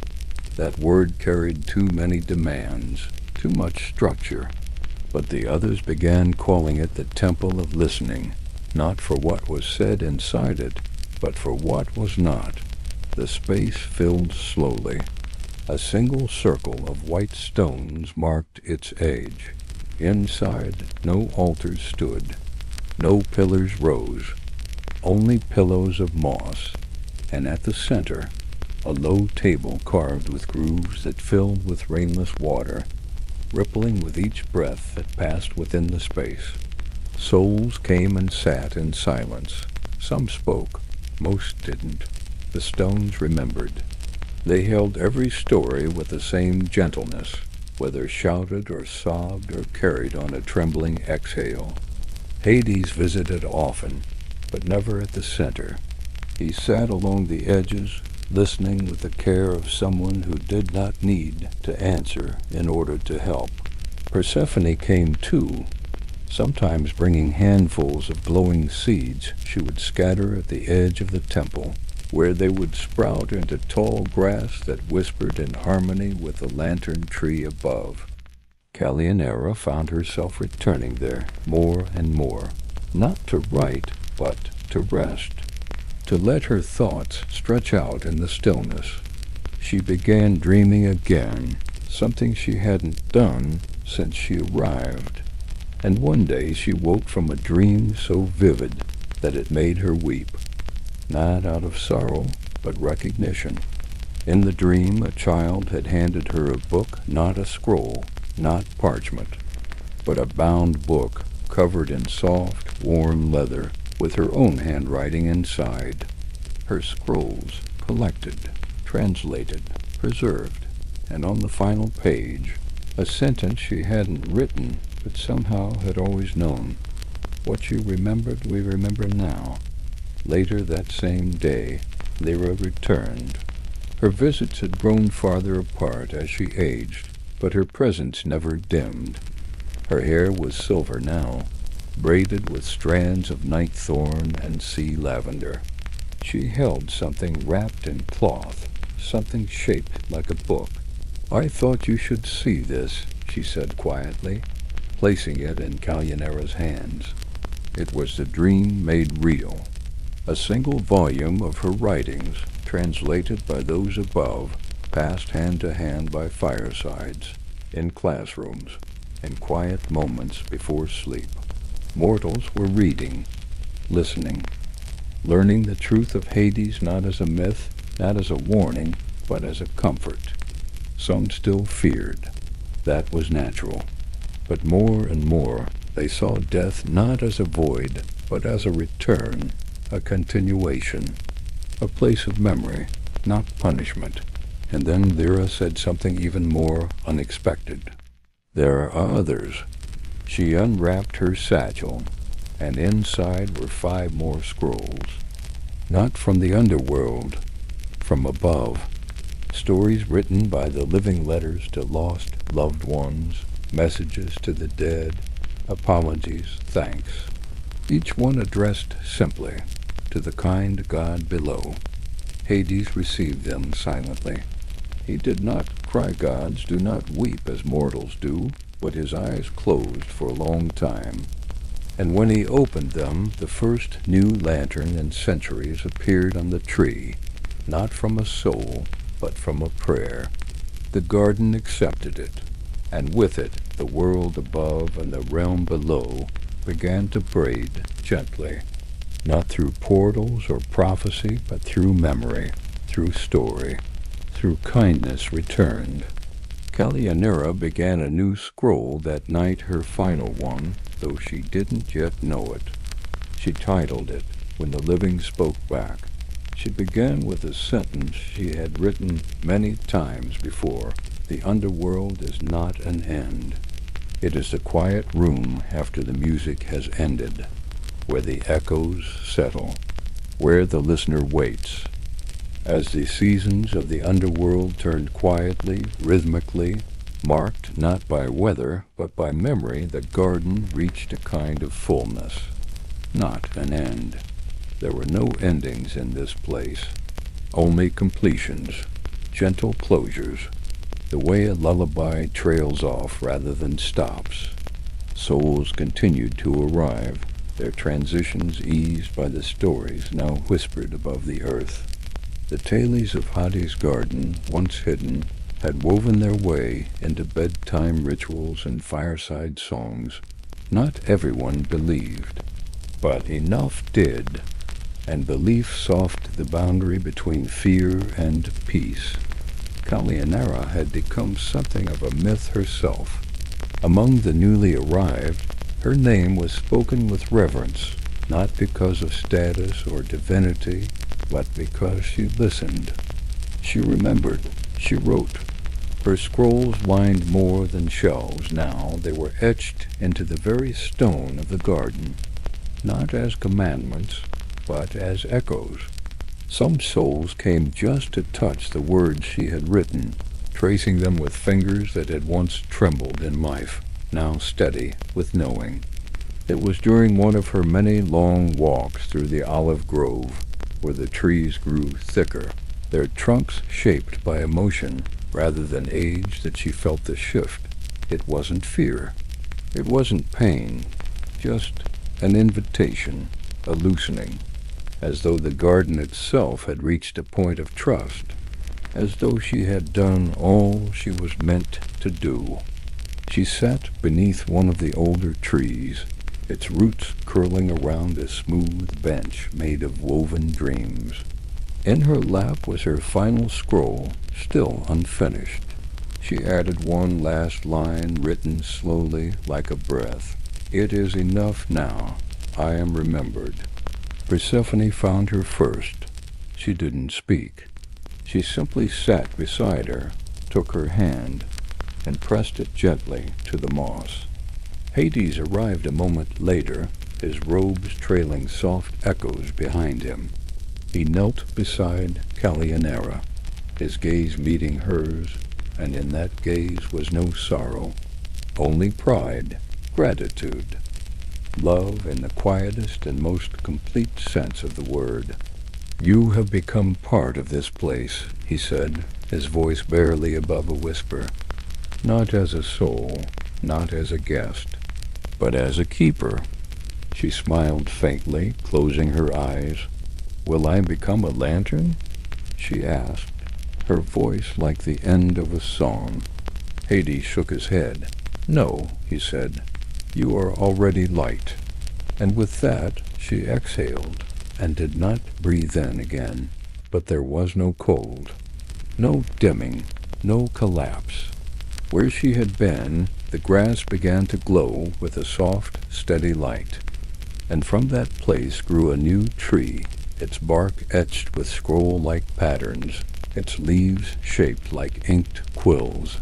That word carried too many demands, too much structure. But the others began calling it the temple of listening, not for what was said inside it, but for what was not. The space filled slowly. A single circle of white stones marked its age. Inside, no altars stood, no pillars rose, only pillows of moss, and at the center, a low table carved with grooves that filled with rainless water, rippling with each breath that passed within the space. Souls came and sat in silence. Some spoke, most didn't. The stones remembered. They held every story with the same gentleness, whether shouted or sobbed or carried on a trembling exhale. Hades visited often, but never at the center. He sat along the edges, listening with the care of someone who did not need to answer in order to help. Persephone came too, sometimes bringing handfuls of glowing seeds she would scatter at the edge of the temple, where they would sprout into tall grass that whispered in harmony with the lantern tree above. Calianera found herself returning there more and more, not to write, but to rest, to let her thoughts stretch out in the stillness. She began dreaming again, something she hadn't done since she arrived. And one day she woke from a dream so vivid that it made her weep, not out of sorrow, but recognition. In the dream, a child had handed her a book, not a scroll, not parchment, but a bound book covered in soft, warm leather, with her own handwriting inside. her scrolls collected, translated, preserved, and on the final page, a sentence she hadn't written but somehow had always known. What you remembered, we remember now. Later that same day, Lyra returned. Her visits had grown farther apart as she aged, but her presence never dimmed. Her hair was silver now, braided with strands of night thorn and sea lavender. She held something wrapped in cloth, something shaped like a book. "I thought you should see this," she said quietly, placing it in Calyanera's hands. It was the dream made real, a single volume of her writings, translated by those above, passed hand to hand by firesides, in classrooms, in quiet moments before sleep. Mortals were reading, listening, learning the truth of Hades not as a myth, not as a warning, but as a comfort. Some still feared. That was natural. But more and more they saw death not as a void, but as a return, a continuation, a place of memory, not punishment. And then Lyra said something even more unexpected. "There are others." She unwrapped her satchel, and inside were 5 more scrolls. Not from the underworld, from above. Stories written by the living letters to lost loved ones, messages to the dead, apologies, thanks. Each one addressed simply to the kind God below. Hades received them silently. He did not cry. Gods do not weep as mortals do, but his eyes closed for a long time. And when he opened them, the first new lantern in centuries appeared on the tree, not from a soul, but from a prayer. The garden accepted it, and with it the world above and the realm below began to braid gently, not through portals or prophecy, but through memory, through story, through kindness returned. Calyanera began a new scroll that night, her final one, though she didn't yet know it. She titled it, When the Living Spoke Back. She began with a sentence she had written many times before. The underworld is not an end. It is the quiet room after the music has ended, where the echoes settle, where the listener waits. As the seasons of the underworld turned quietly, rhythmically, marked not by weather, but by memory, the garden reached a kind of fullness, not an end. There were no endings in this place, only completions, gentle closures, the way a lullaby trails off rather than stops. Souls continued to arrive, their transitions eased by the stories now whispered above the earth. The tales of Hades' garden, once hidden, had woven their way into bedtime rituals and fireside songs. Not everyone believed, but enough did, and belief softened the boundary between fear and peace. Calyanera had become something of a myth herself. Among the newly arrived, her name was spoken with reverence, not because of status or divinity, but because she listened. She remembered. She wrote. Her scrolls lined more than shelves now. They were etched into the very stone of the garden, not as commandments, but as echoes. Some souls came just to touch the words she had written, tracing them with fingers that had once trembled in life, now steady with knowing. It was during one of her many long walks through the olive grove, where the trees grew thicker, their trunks shaped by emotion rather than age, that she felt the shift. It wasn't fear. It wasn't pain. Just an invitation, a loosening, as though the garden itself had reached a point of trust, as though she had done all she was meant to do. She sat beneath one of the older trees, its roots curling around a smooth bench made of woven dreams. In her lap was her final scroll, still unfinished. She added one last line written slowly like a breath. "It is enough now. I am remembered." Persephone found her first, She didn't speak. She simply sat beside her, took her hand, and pressed it gently to the moss. Hades arrived a moment later, his robes trailing soft echoes behind him. He knelt beside Callianera, his gaze meeting hers, and in that gaze was no sorrow, only pride, gratitude, love in the quietest and most complete sense of the word. "You have become part of this place," he said, his voice barely above a whisper. "Not as a soul, not as a guest, but as a keeper." She smiled faintly, closing her eyes. "Will I become a lantern?" she asked, her voice like the end of a song. Hades shook his head. "No," he said, "you are already light." And with that she exhaled and did not breathe in again. But there was no cold, no dimming, no collapse. Where she had been, the grass began to glow with a soft, steady light. And from that place grew a new tree, its bark etched with scroll-like patterns, its leaves shaped like inked quills.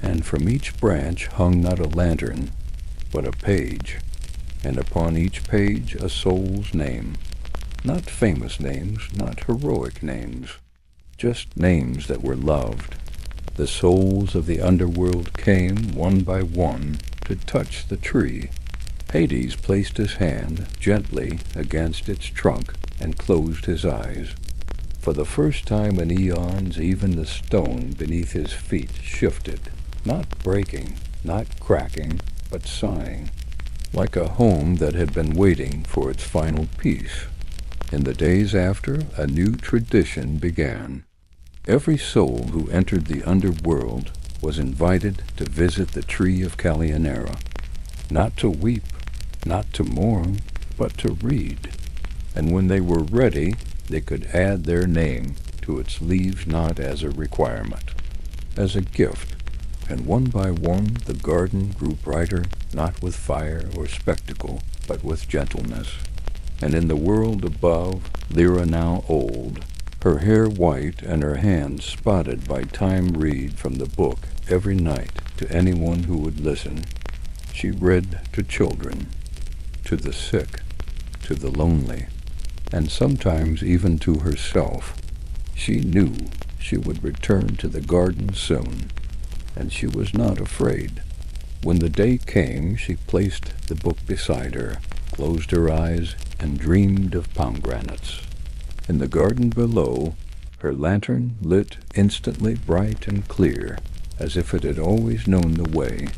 And from each branch hung not a lantern, but a page, and upon each page a soul's name. Not famous names, not heroic names, just names that were loved. The souls of the underworld came, one by one, to touch the tree. Hades placed his hand gently against its trunk and closed his eyes. For the first time in eons, even the stone beneath his feet shifted, not breaking, not cracking, but sighing, like a home that had been waiting for its final peace. In the days after, a new tradition began. Every soul who entered the underworld was invited to visit the tree of Callianera, not to weep, not to mourn, but to read. And when they were ready, they could add their name to its leaves, not as a requirement, as a gift. And one by one the garden grew brighter, not with fire or spectacle, but with gentleness. And in the world above, Lyra, now old, her hair white and her hands spotted by time, read from the book every night to anyone who would listen. She read to children, to the sick, to the lonely, and sometimes even to herself. She knew she would return to the garden soon, and she was not afraid. When the day came, she placed the book beside her, closed her eyes, and dreamed of pomegranates. In the garden below, her lantern lit instantly bright and clear, as if it had always known the way.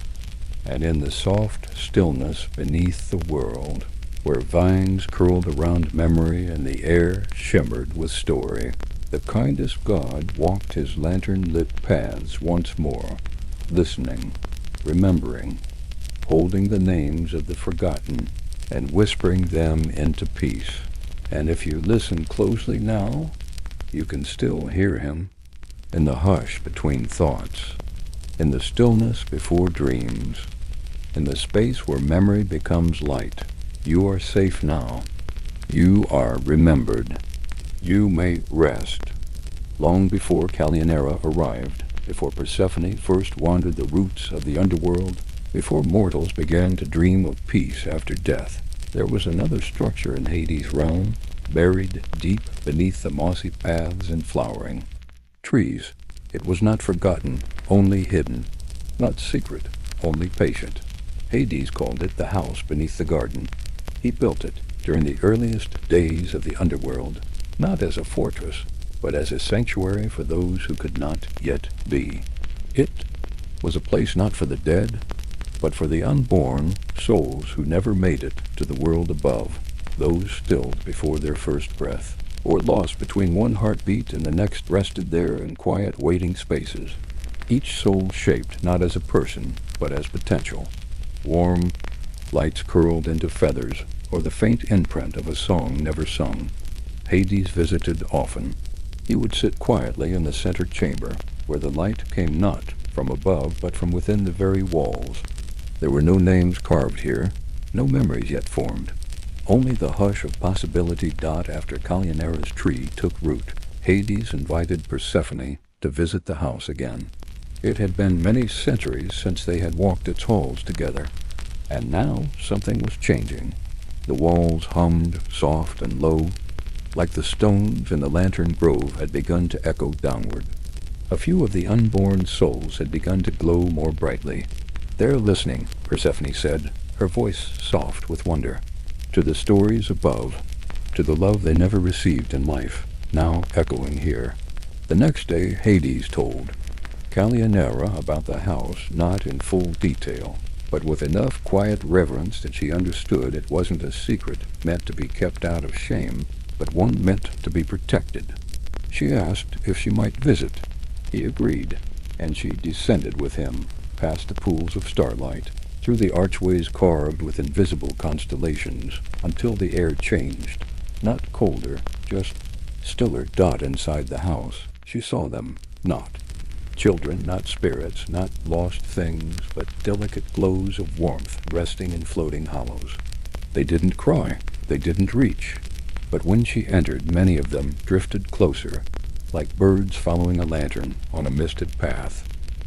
And in the soft stillness beneath the world, where vines curled around memory and the air shimmered with story, the kindest God walked his lantern-lit paths once more, listening, remembering, holding the names of the forgotten, and whispering them into peace. And if you listen closely now, you can still hear him, in the hush between thoughts, in the stillness before dreams, in the space where memory becomes light. You are safe now. You are remembered. You may rest. Long before Callianera arrived, before Persephone first wandered the roots of the underworld, before mortals began to dream of peace after death, there was another structure in Hades' realm, buried deep beneath the mossy paths and flowering trees. It was not forgotten, only hidden, not secret, only patient. Hades called it the house beneath the garden. He built it during the earliest days of the underworld, not as a fortress, but as a sanctuary for those who could not yet be. It was a place not for the dead, but for the unborn souls who never made it to the world above, those stilled before their first breath, or lost between one heartbeat and the next, rested there in quiet waiting spaces, each soul shaped not as a person, but as potential. Warm lights curled into feathers, or the faint imprint of a song never sung. Hades visited often. He would sit quietly in the center chamber, where the light came not from above, but from within the very walls. There were no names carved here, no memories yet formed, Only the hush of possibility. After Calyanera's tree took root, Hades invited Persephone to visit the house again. It had been many centuries since they had walked its halls together, and now something was changing. The walls hummed soft and low, like the stones in the lantern grove had begun to echo downward. A few of the unborn souls had begun to glow more brightly. "They're listening," Persephone said, her voice soft with wonder, "to the stories above, to the love they never received in life, now echoing here." The next day Hades told Calyanera about the house, not in full detail, but with enough quiet reverence that she understood it wasn't a secret meant to be kept out of shame, but one meant to be protected. She asked if she might visit. He agreed, and she descended with him, past the pools of starlight, through the archways carved with invisible constellations, until the air changed. Not colder, just stiller. Inside the house, she saw them, not children, not spirits, not lost things, but delicate glows of warmth resting in floating hollows. They didn't cry, they didn't reach, but when she entered, many of them drifted closer, like birds following a lantern on a misted path.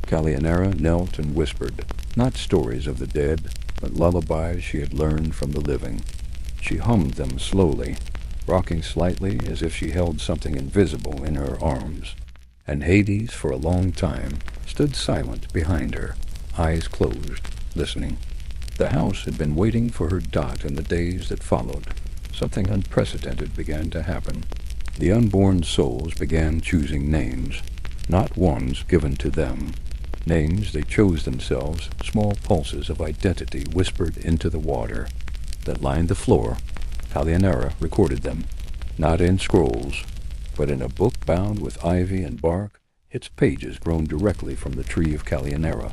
Calyanera knelt and whispered, not stories of the dead, but lullabies she had learned from the living. She hummed them slowly, rocking slightly as if she held something invisible in her arms. And Hades, for a long time, stood silent behind her, eyes closed, listening. The house had been waiting for her. In the days that followed, something unprecedented began to happen. The unborn souls began choosing names, not ones given to them. Names they chose themselves, small pulses of identity whispered into the water that lined the floor. Calyanera recorded them, not in scrolls, but in a book bound with ivy and bark, its pages grown directly from the tree of Calyanera.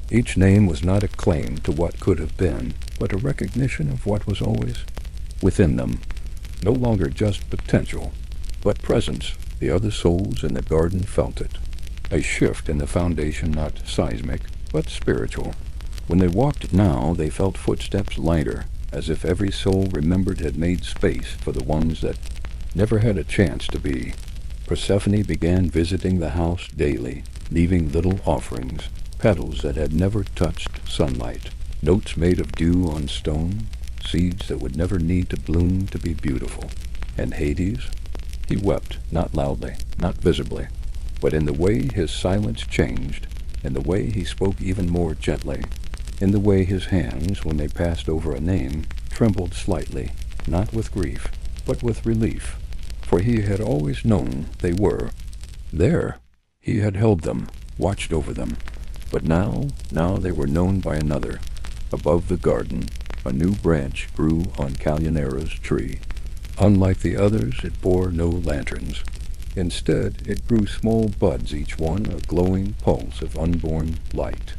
Each name was not a claim to what could have been, but a recognition of what was always within them. No longer just potential, but presence. The other souls in the garden felt it. A shift in the foundation, not seismic, but spiritual. When they walked now, they felt footsteps lighter, as if every soul remembered had made space for the ones that never had a chance to be. Persephone began visiting the house daily, leaving little offerings, petals that had never touched sunlight, notes made of dew on stone, seeds that would never need to bloom to be beautiful. And Hades? He wept, not loudly, not visibly, but in the way his silence changed, in the way he spoke even more gently, in the way his hands, when they passed over a name, trembled slightly, not with grief, but with relief. For he had always known they were there. He had held them, watched over them. But now they were known by another. Above the garden, a new branch grew on Calyanera's tree. Unlike the others, it bore no lanterns. Instead, it grew small buds, each one a glowing pulse of unborn light.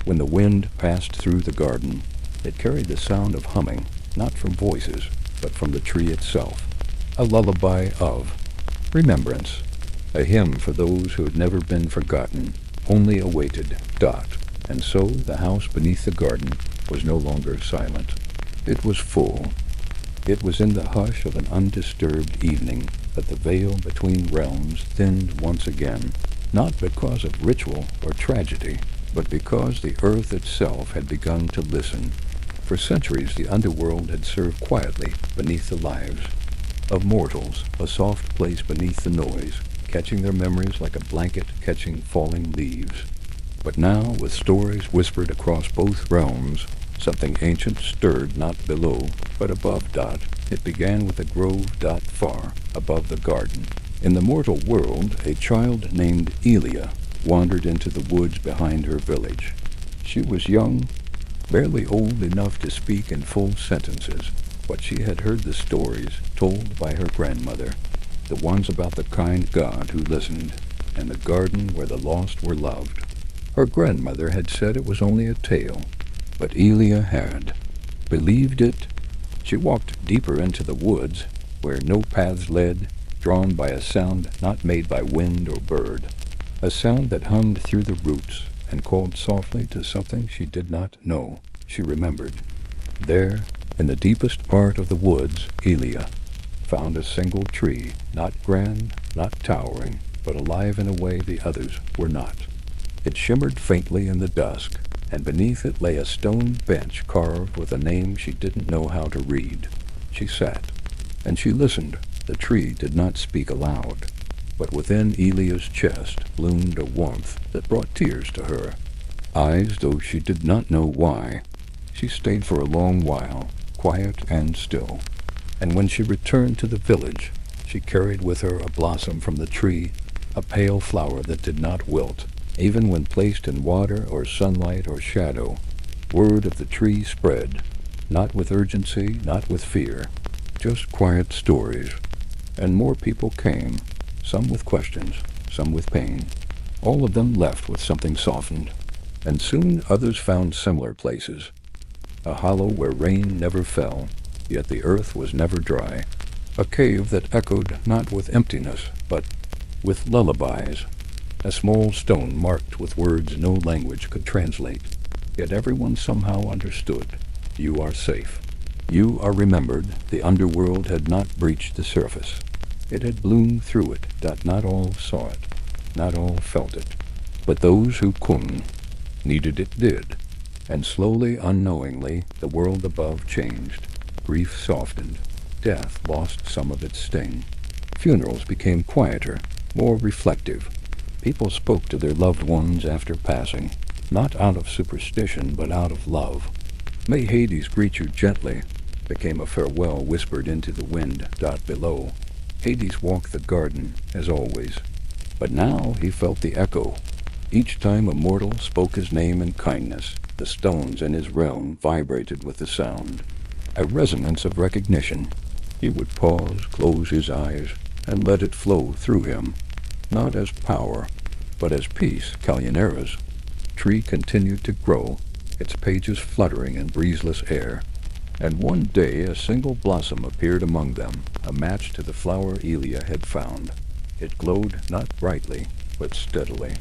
When the wind passed through the garden, it carried the sound of humming, not from voices, but from the tree itself. A lullaby of remembrance, a hymn for those who had never been forgotten, only awaited. And so the house beneath the garden was no longer silent. It was full. It was in the hush of an undisturbed evening that the veil between realms thinned once again, not because of ritual or tragedy, but because the earth itself had begun to listen. For centuries the underworld had served quietly beneath the lives of mortals, a soft place beneath the noise, catching their memories like a blanket catching falling leaves. But now, with stories whispered across both realms, something ancient stirred not below, but above. It began with a grove. Far above the garden. In the mortal world, a child named Elia wandered into the woods behind her village. She was young, barely old enough to speak in full sentences, but she had heard the stories told by her grandmother, the ones about the kind God who listened, and the garden where the lost were loved. Her grandmother had said it was only a tale, but Elia had believed it. She walked deeper into the woods, where no paths led, drawn by a sound not made by wind or bird, a sound that hummed through the roots and called softly to something she did not know. She remembered. There, In the deepest part of the woods, Elia found a single tree, not grand, not towering, but alive in a way the others were not. It shimmered faintly in the dusk, and beneath it lay a stone bench carved with a name she didn't know how to read. She sat, and she listened. The tree did not speak aloud, but within Elia's chest bloomed a warmth that brought tears to her eyes, though she did not know why. She stayed for a long while, quiet and still, and when she returned to the village, she carried with her a blossom from the tree, a pale flower that did not wilt, even when placed in water or sunlight or shadow. Word of the tree spread, not with urgency, not with fear, just quiet stories. And more people came, some with questions, some with pain. All of them left with something softened, and soon others found similar places. A hollow where rain never fell, yet the earth was never dry. A cave that echoed not with emptiness, but with lullabies. A small stone marked with words no language could translate, yet everyone somehow understood. You are safe. You are remembered. The underworld had not breached the surface. It had bloomed through it, that not all saw it, not all felt it. But those who needed it did, and slowly, unknowingly, the world above changed. Grief softened. Death lost some of its sting. Funerals became quieter, more reflective. People spoke to their loved ones after passing, not out of superstition, but out of love. May Hades greet you gently, became a farewell whispered into the wind. Below, Hades walked the garden, as always, but now he felt the echo. Each time a mortal spoke his name in kindness, the stones in his realm vibrated with the sound, a resonance of recognition. He would pause, close his eyes, and let it flow through him, not as power, but as peace. Calyanera's tree continued to grow, its pages fluttering in breezeless air, and one day a single blossom appeared among them, a match to the flower Elia had found. It glowed not brightly, but steadily,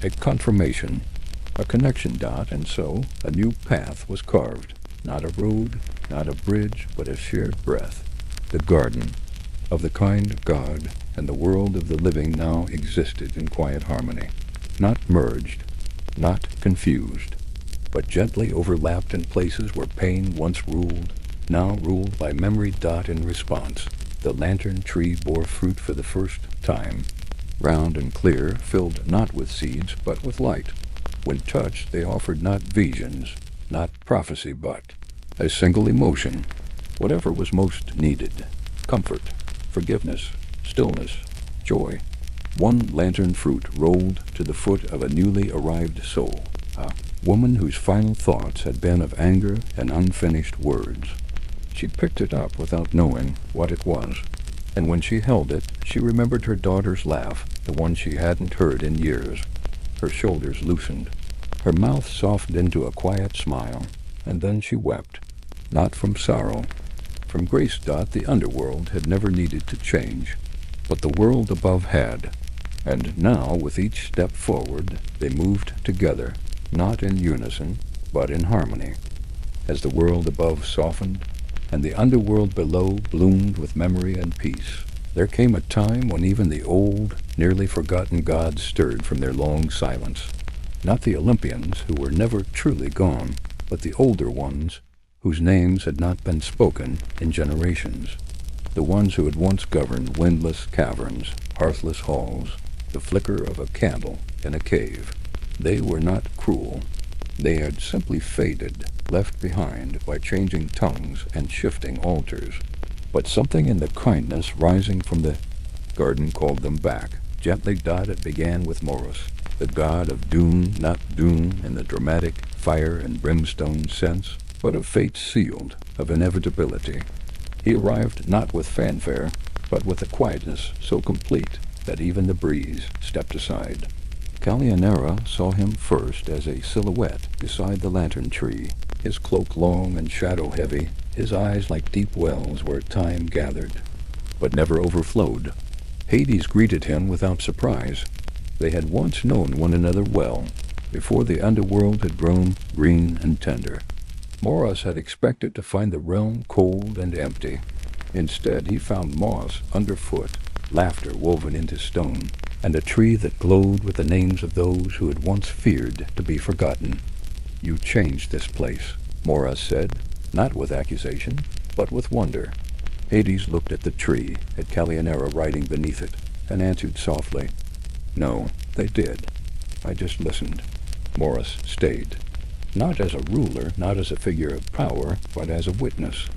a confirmation, a connection. And so a new path was carved, not a road, not a bridge, but a shared breath. The garden of the kind God and the world of the living now existed in quiet harmony, not merged, not confused, but gently overlapped in places where pain once ruled, now ruled by memory. In response, the lantern tree bore fruit for the first time, round and clear, filled not with seeds, but with light. When touched, they offered not visions, not prophecy, but a single emotion, whatever was most needed: comfort, forgiveness, stillness, joy. One lantern fruit rolled to the foot of a newly arrived soul, a woman whose final thoughts had been of anger and unfinished words. She picked it up without knowing what it was, and when she held it, she remembered her daughter's laugh, the one she hadn't heard in years. Her shoulders loosened, her mouth softened into a quiet smile, and then she wept, not from sorrow, from grace. The underworld had never needed to change, but the world above had, and now with each step forward they moved together, not in unison, but in harmony. As the world above softened, and the underworld below bloomed with memory and peace, there came a time when even the old, nearly forgotten gods stirred from their long silence. Not the Olympians, who were never truly gone, but the older ones, whose names had not been spoken in generations. The ones who had once governed windless caverns, hearthless halls, the flicker of a candle in a cave. They were not cruel. They had simply faded, left behind by changing tongues and shifting altars. But something in the kindness rising from the garden called them back. Gently. It began with Morus, the god of doom, not doom in the dramatic fire and brimstone sense, but of fate sealed, of inevitability. He arrived not with fanfare, but with a quietness so complete that even the breeze stepped aside. Calyanera saw him first as a silhouette beside the lantern tree, his cloak long and shadow-heavy, his eyes like deep wells where time gathered, but never overflowed. Hades greeted him without surprise. They had once known one another well, before the underworld had grown green and tender. Morris had expected to find the realm cold and empty. Instead, he found moss underfoot, laughter woven into stone, and a tree that glowed with the names of those who had once feared to be forgotten. "You changed this place," Morris said, not with accusation, but with wonder. Hades looked at the tree, at Callianera writing beneath it, and answered softly, "No, they did. I just listened." Morris stayed, not as a ruler, not as a figure of power, but as a witness.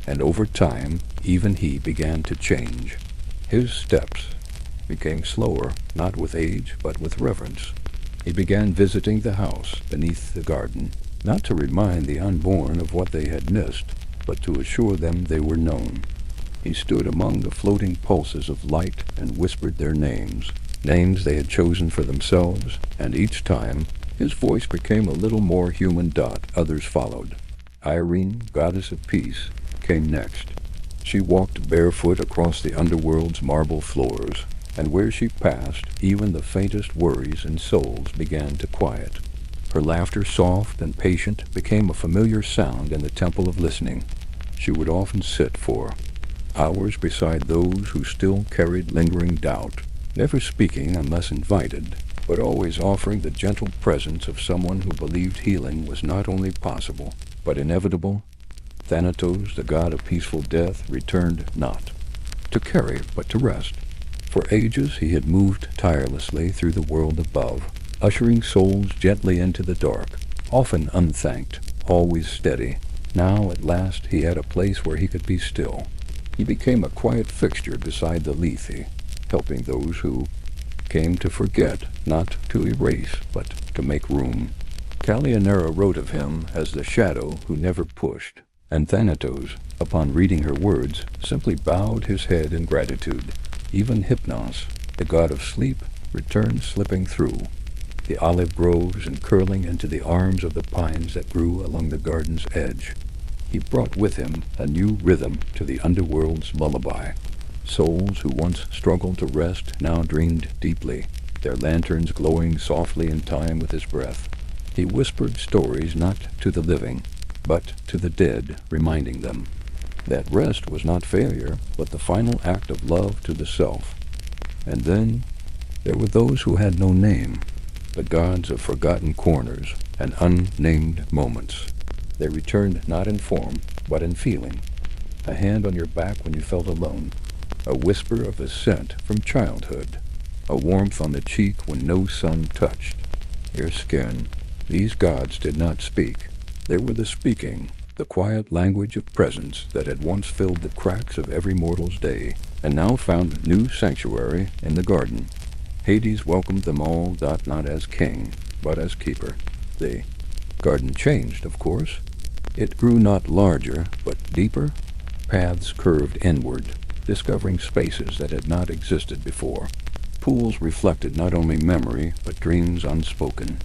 And over time, even he began to change. His steps became slower, not with age, but with reverence. He began visiting the house beneath the garden, not to remind the unborn of what they had missed, but to assure them they were known. He stood among the floating pulses of light and whispered their names, names they had chosen for themselves, and each time his voice became a little more human. Others followed. Irene, goddess of peace, came next. She walked barefoot across the underworld's marble floors, and where she passed, even the faintest worries and souls began to quiet. Her laughter, soft and patient, became a familiar sound in the temple of listening. She would often sit for hours beside those who still carried lingering doubt, never speaking unless invited, but always offering the gentle presence of someone who believed healing was not only possible, but inevitable. Thanatos, the god of peaceful death, returned not to carry, but to rest. For ages he had moved tirelessly through the world above, ushering souls gently into the dark, often unthanked, always steady. Now, at last, he had a place where he could be still. He became a quiet fixture beside the Lethe, helping those who came to forget, not to erase, but to make room. Callianera wrote of him as the shadow who never pushed, and Thanatos, upon reading her words, simply bowed his head in gratitude. Even Hypnos, the god of sleep, returned slipping through the olive groves and curling into the arms of the pines that grew along the garden's edge. He brought with him a new rhythm to the underworld's lullaby. Souls who once struggled to rest now dreamed deeply, their lanterns glowing softly in time with his breath. He whispered stories not to the living, but to the dead, reminding them that rest was not failure, but the final act of love to the self. And then there were those who had no name, the gods of forgotten corners and unnamed moments. They returned not in form, but in feeling. A hand on your back when you felt alone, a whisper of a scent from childhood, a warmth on the cheek when no sun touched your skin. These gods did not speak. They were the speaking, the quiet language of presence that had once filled the cracks of every mortal's day, and now found new sanctuary in the garden. Hades welcomed them all, not as king, but as keeper. The garden changed, of course. It grew not larger, but deeper. Paths curved inward, discovering spaces that had not existed before. Pools reflected not only memory, but dreams unspoken.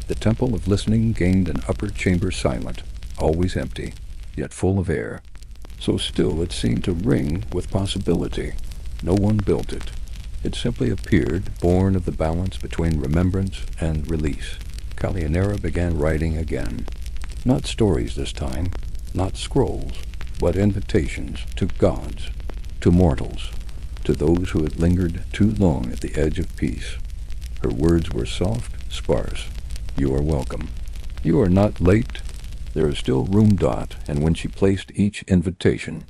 The temple of listening gained an upper chamber silent, always empty, yet full of air. So still it seemed to ring with possibility. No one built it. It simply appeared, born of the balance between remembrance and release. Callianera began writing again. Not stories this time, not scrolls, but invitations to gods, to mortals, to those who had lingered too long at the edge of peace. Her words were soft, sparse. You are welcome. You are not late. There is still room. And when she placed each invitation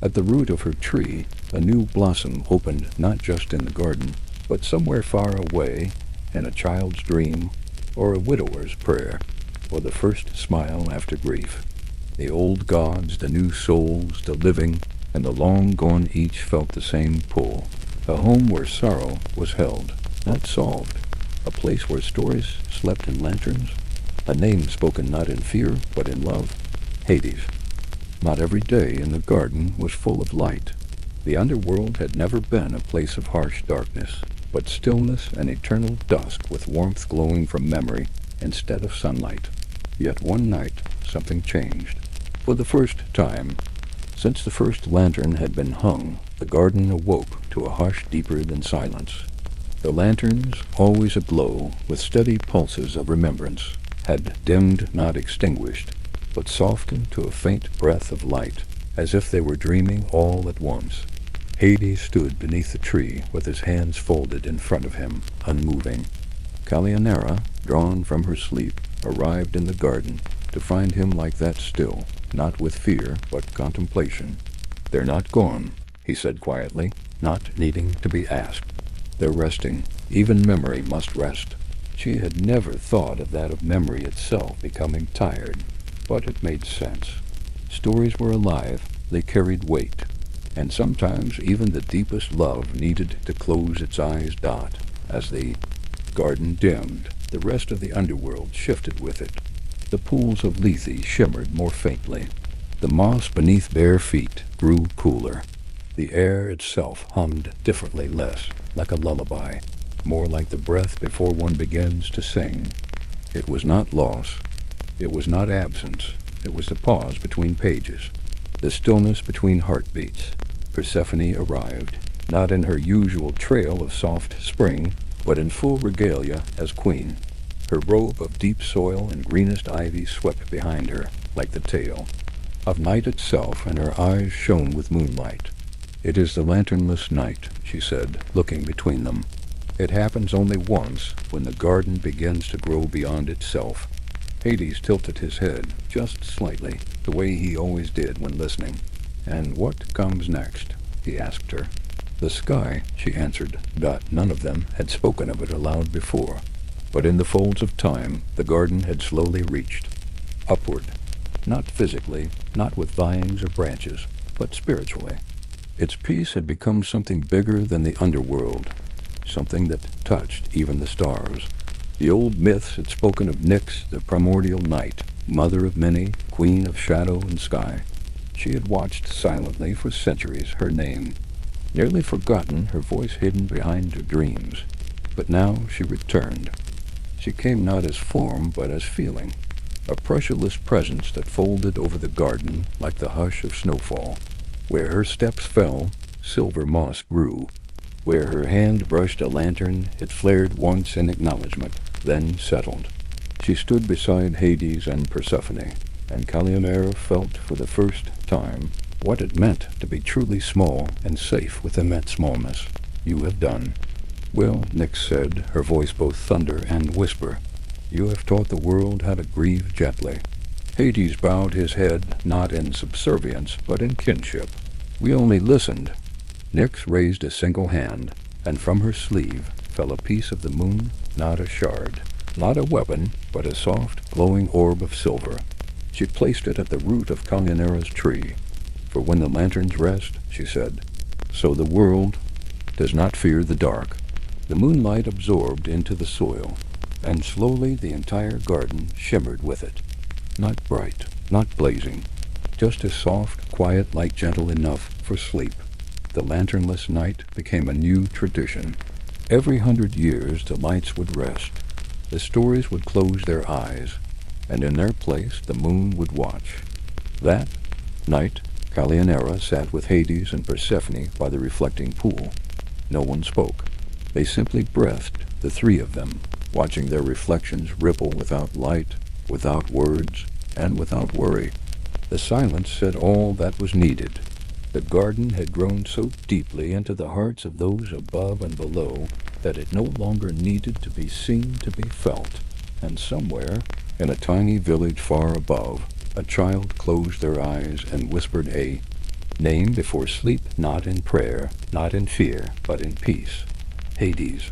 at the root of her tree, a new blossom opened not just in the garden, but somewhere far away, in a child's dream, or a widower's prayer, or the first smile after grief. The old gods, the new souls, the living, and the long gone each felt the same pull. A home where sorrow was held, not solved. A place where stories slept in lanterns. A name spoken not in fear, but in love. Hades. Not every day in the garden was full of light. The underworld had never been a place of harsh darkness, but stillness and eternal dusk with warmth glowing from memory instead of sunlight. Yet one night something changed. For the first time, since the first lantern had been hung, the garden awoke to a hush deeper than silence. The lanterns, always aglow with steady pulses of remembrance, had dimmed, not extinguished. but softened to a faint breath of light, as if they were dreaming all at once. Hades stood beneath the tree with his hands folded in front of him, unmoving. Callianera, drawn from her sleep, arrived in the garden to find him like that still, not with fear, but contemplation. "They're not gone," he said quietly, not needing to be asked. "They're resting. Even memory must rest." She had never thought of that of memory itself becoming tired, but it made sense. Stories were alive, they carried weight, and sometimes even the deepest love needed to close its eyes. As the garden dimmed, the rest of the underworld shifted with it. The pools of Lethe shimmered more faintly. The moss beneath bare feet grew cooler. The air itself hummed differently, less like a lullaby, more like the breath before one begins to sing. It was not loss. It was not absence. It was the pause between pages, the stillness between heartbeats. Persephone arrived, not in her usual trail of soft spring, but in full regalia as queen. Her robe of deep soil and greenest ivy swept behind her, like the tail of night itself, and her eyes shone with moonlight. "It is the lanternless night," she said, looking between them. "It happens only once, when the garden begins to grow beyond itself." Hades tilted his head, just slightly, the way he always did when listening. "And what comes next?" he asked her. "The sky," she answered. None of them had spoken of it aloud before, but in the folds of time, the garden had slowly reached upward. Not physically, not with vines or branches, but spiritually. Its peace had become something bigger than the underworld, something that touched even the stars. The old myths had spoken of Nyx, the primordial night, mother of many, queen of shadow and sky. She had watched silently for centuries, her name nearly forgotten, her voice hidden behind her dreams. But now she returned. She came not as form, but as feeling, a pressureless presence that folded over the garden like the hush of snowfall. Where her steps fell, silver moss grew. Where her hand brushed a lantern, it flared once in acknowledgment, then settled. She stood beside Hades and Persephone, and Callianera felt for the first time what it meant to be truly small and safe within that smallness. "You have done." "Well," Nyx said, her voice both thunder and whisper, "you have taught the world how to grieve gently." Hades bowed his head, not in subservience, but in kinship. "We only listened." Nyx raised a single hand, and from her sleeve fell a piece of the moon, not a shard, not a weapon, but a soft, glowing orb of silver. She placed it at the root of Callianera's tree. "For when the lanterns rest," she said, "so the world does not fear the dark." The moonlight absorbed into the soil, and slowly the entire garden shimmered with it. Not bright, not blazing, just a soft, quiet light, gentle enough for sleep. The lanternless night became a new tradition. Every 100 years the lights would rest. The stories would close their eyes, and in their place the moon would watch. That night, Callianera sat with Hades and Persephone by the reflecting pool. No one spoke. They simply breathed, the three of them, watching their reflections ripple without light, without words, and without worry. The silence said all that was needed. The garden had grown so deeply into the hearts of those above and below that it no longer needed to be seen to be felt. And somewhere, in a tiny village far above, a child closed their eyes and whispered a name before sleep, not in prayer, not in fear, but in peace. Hades.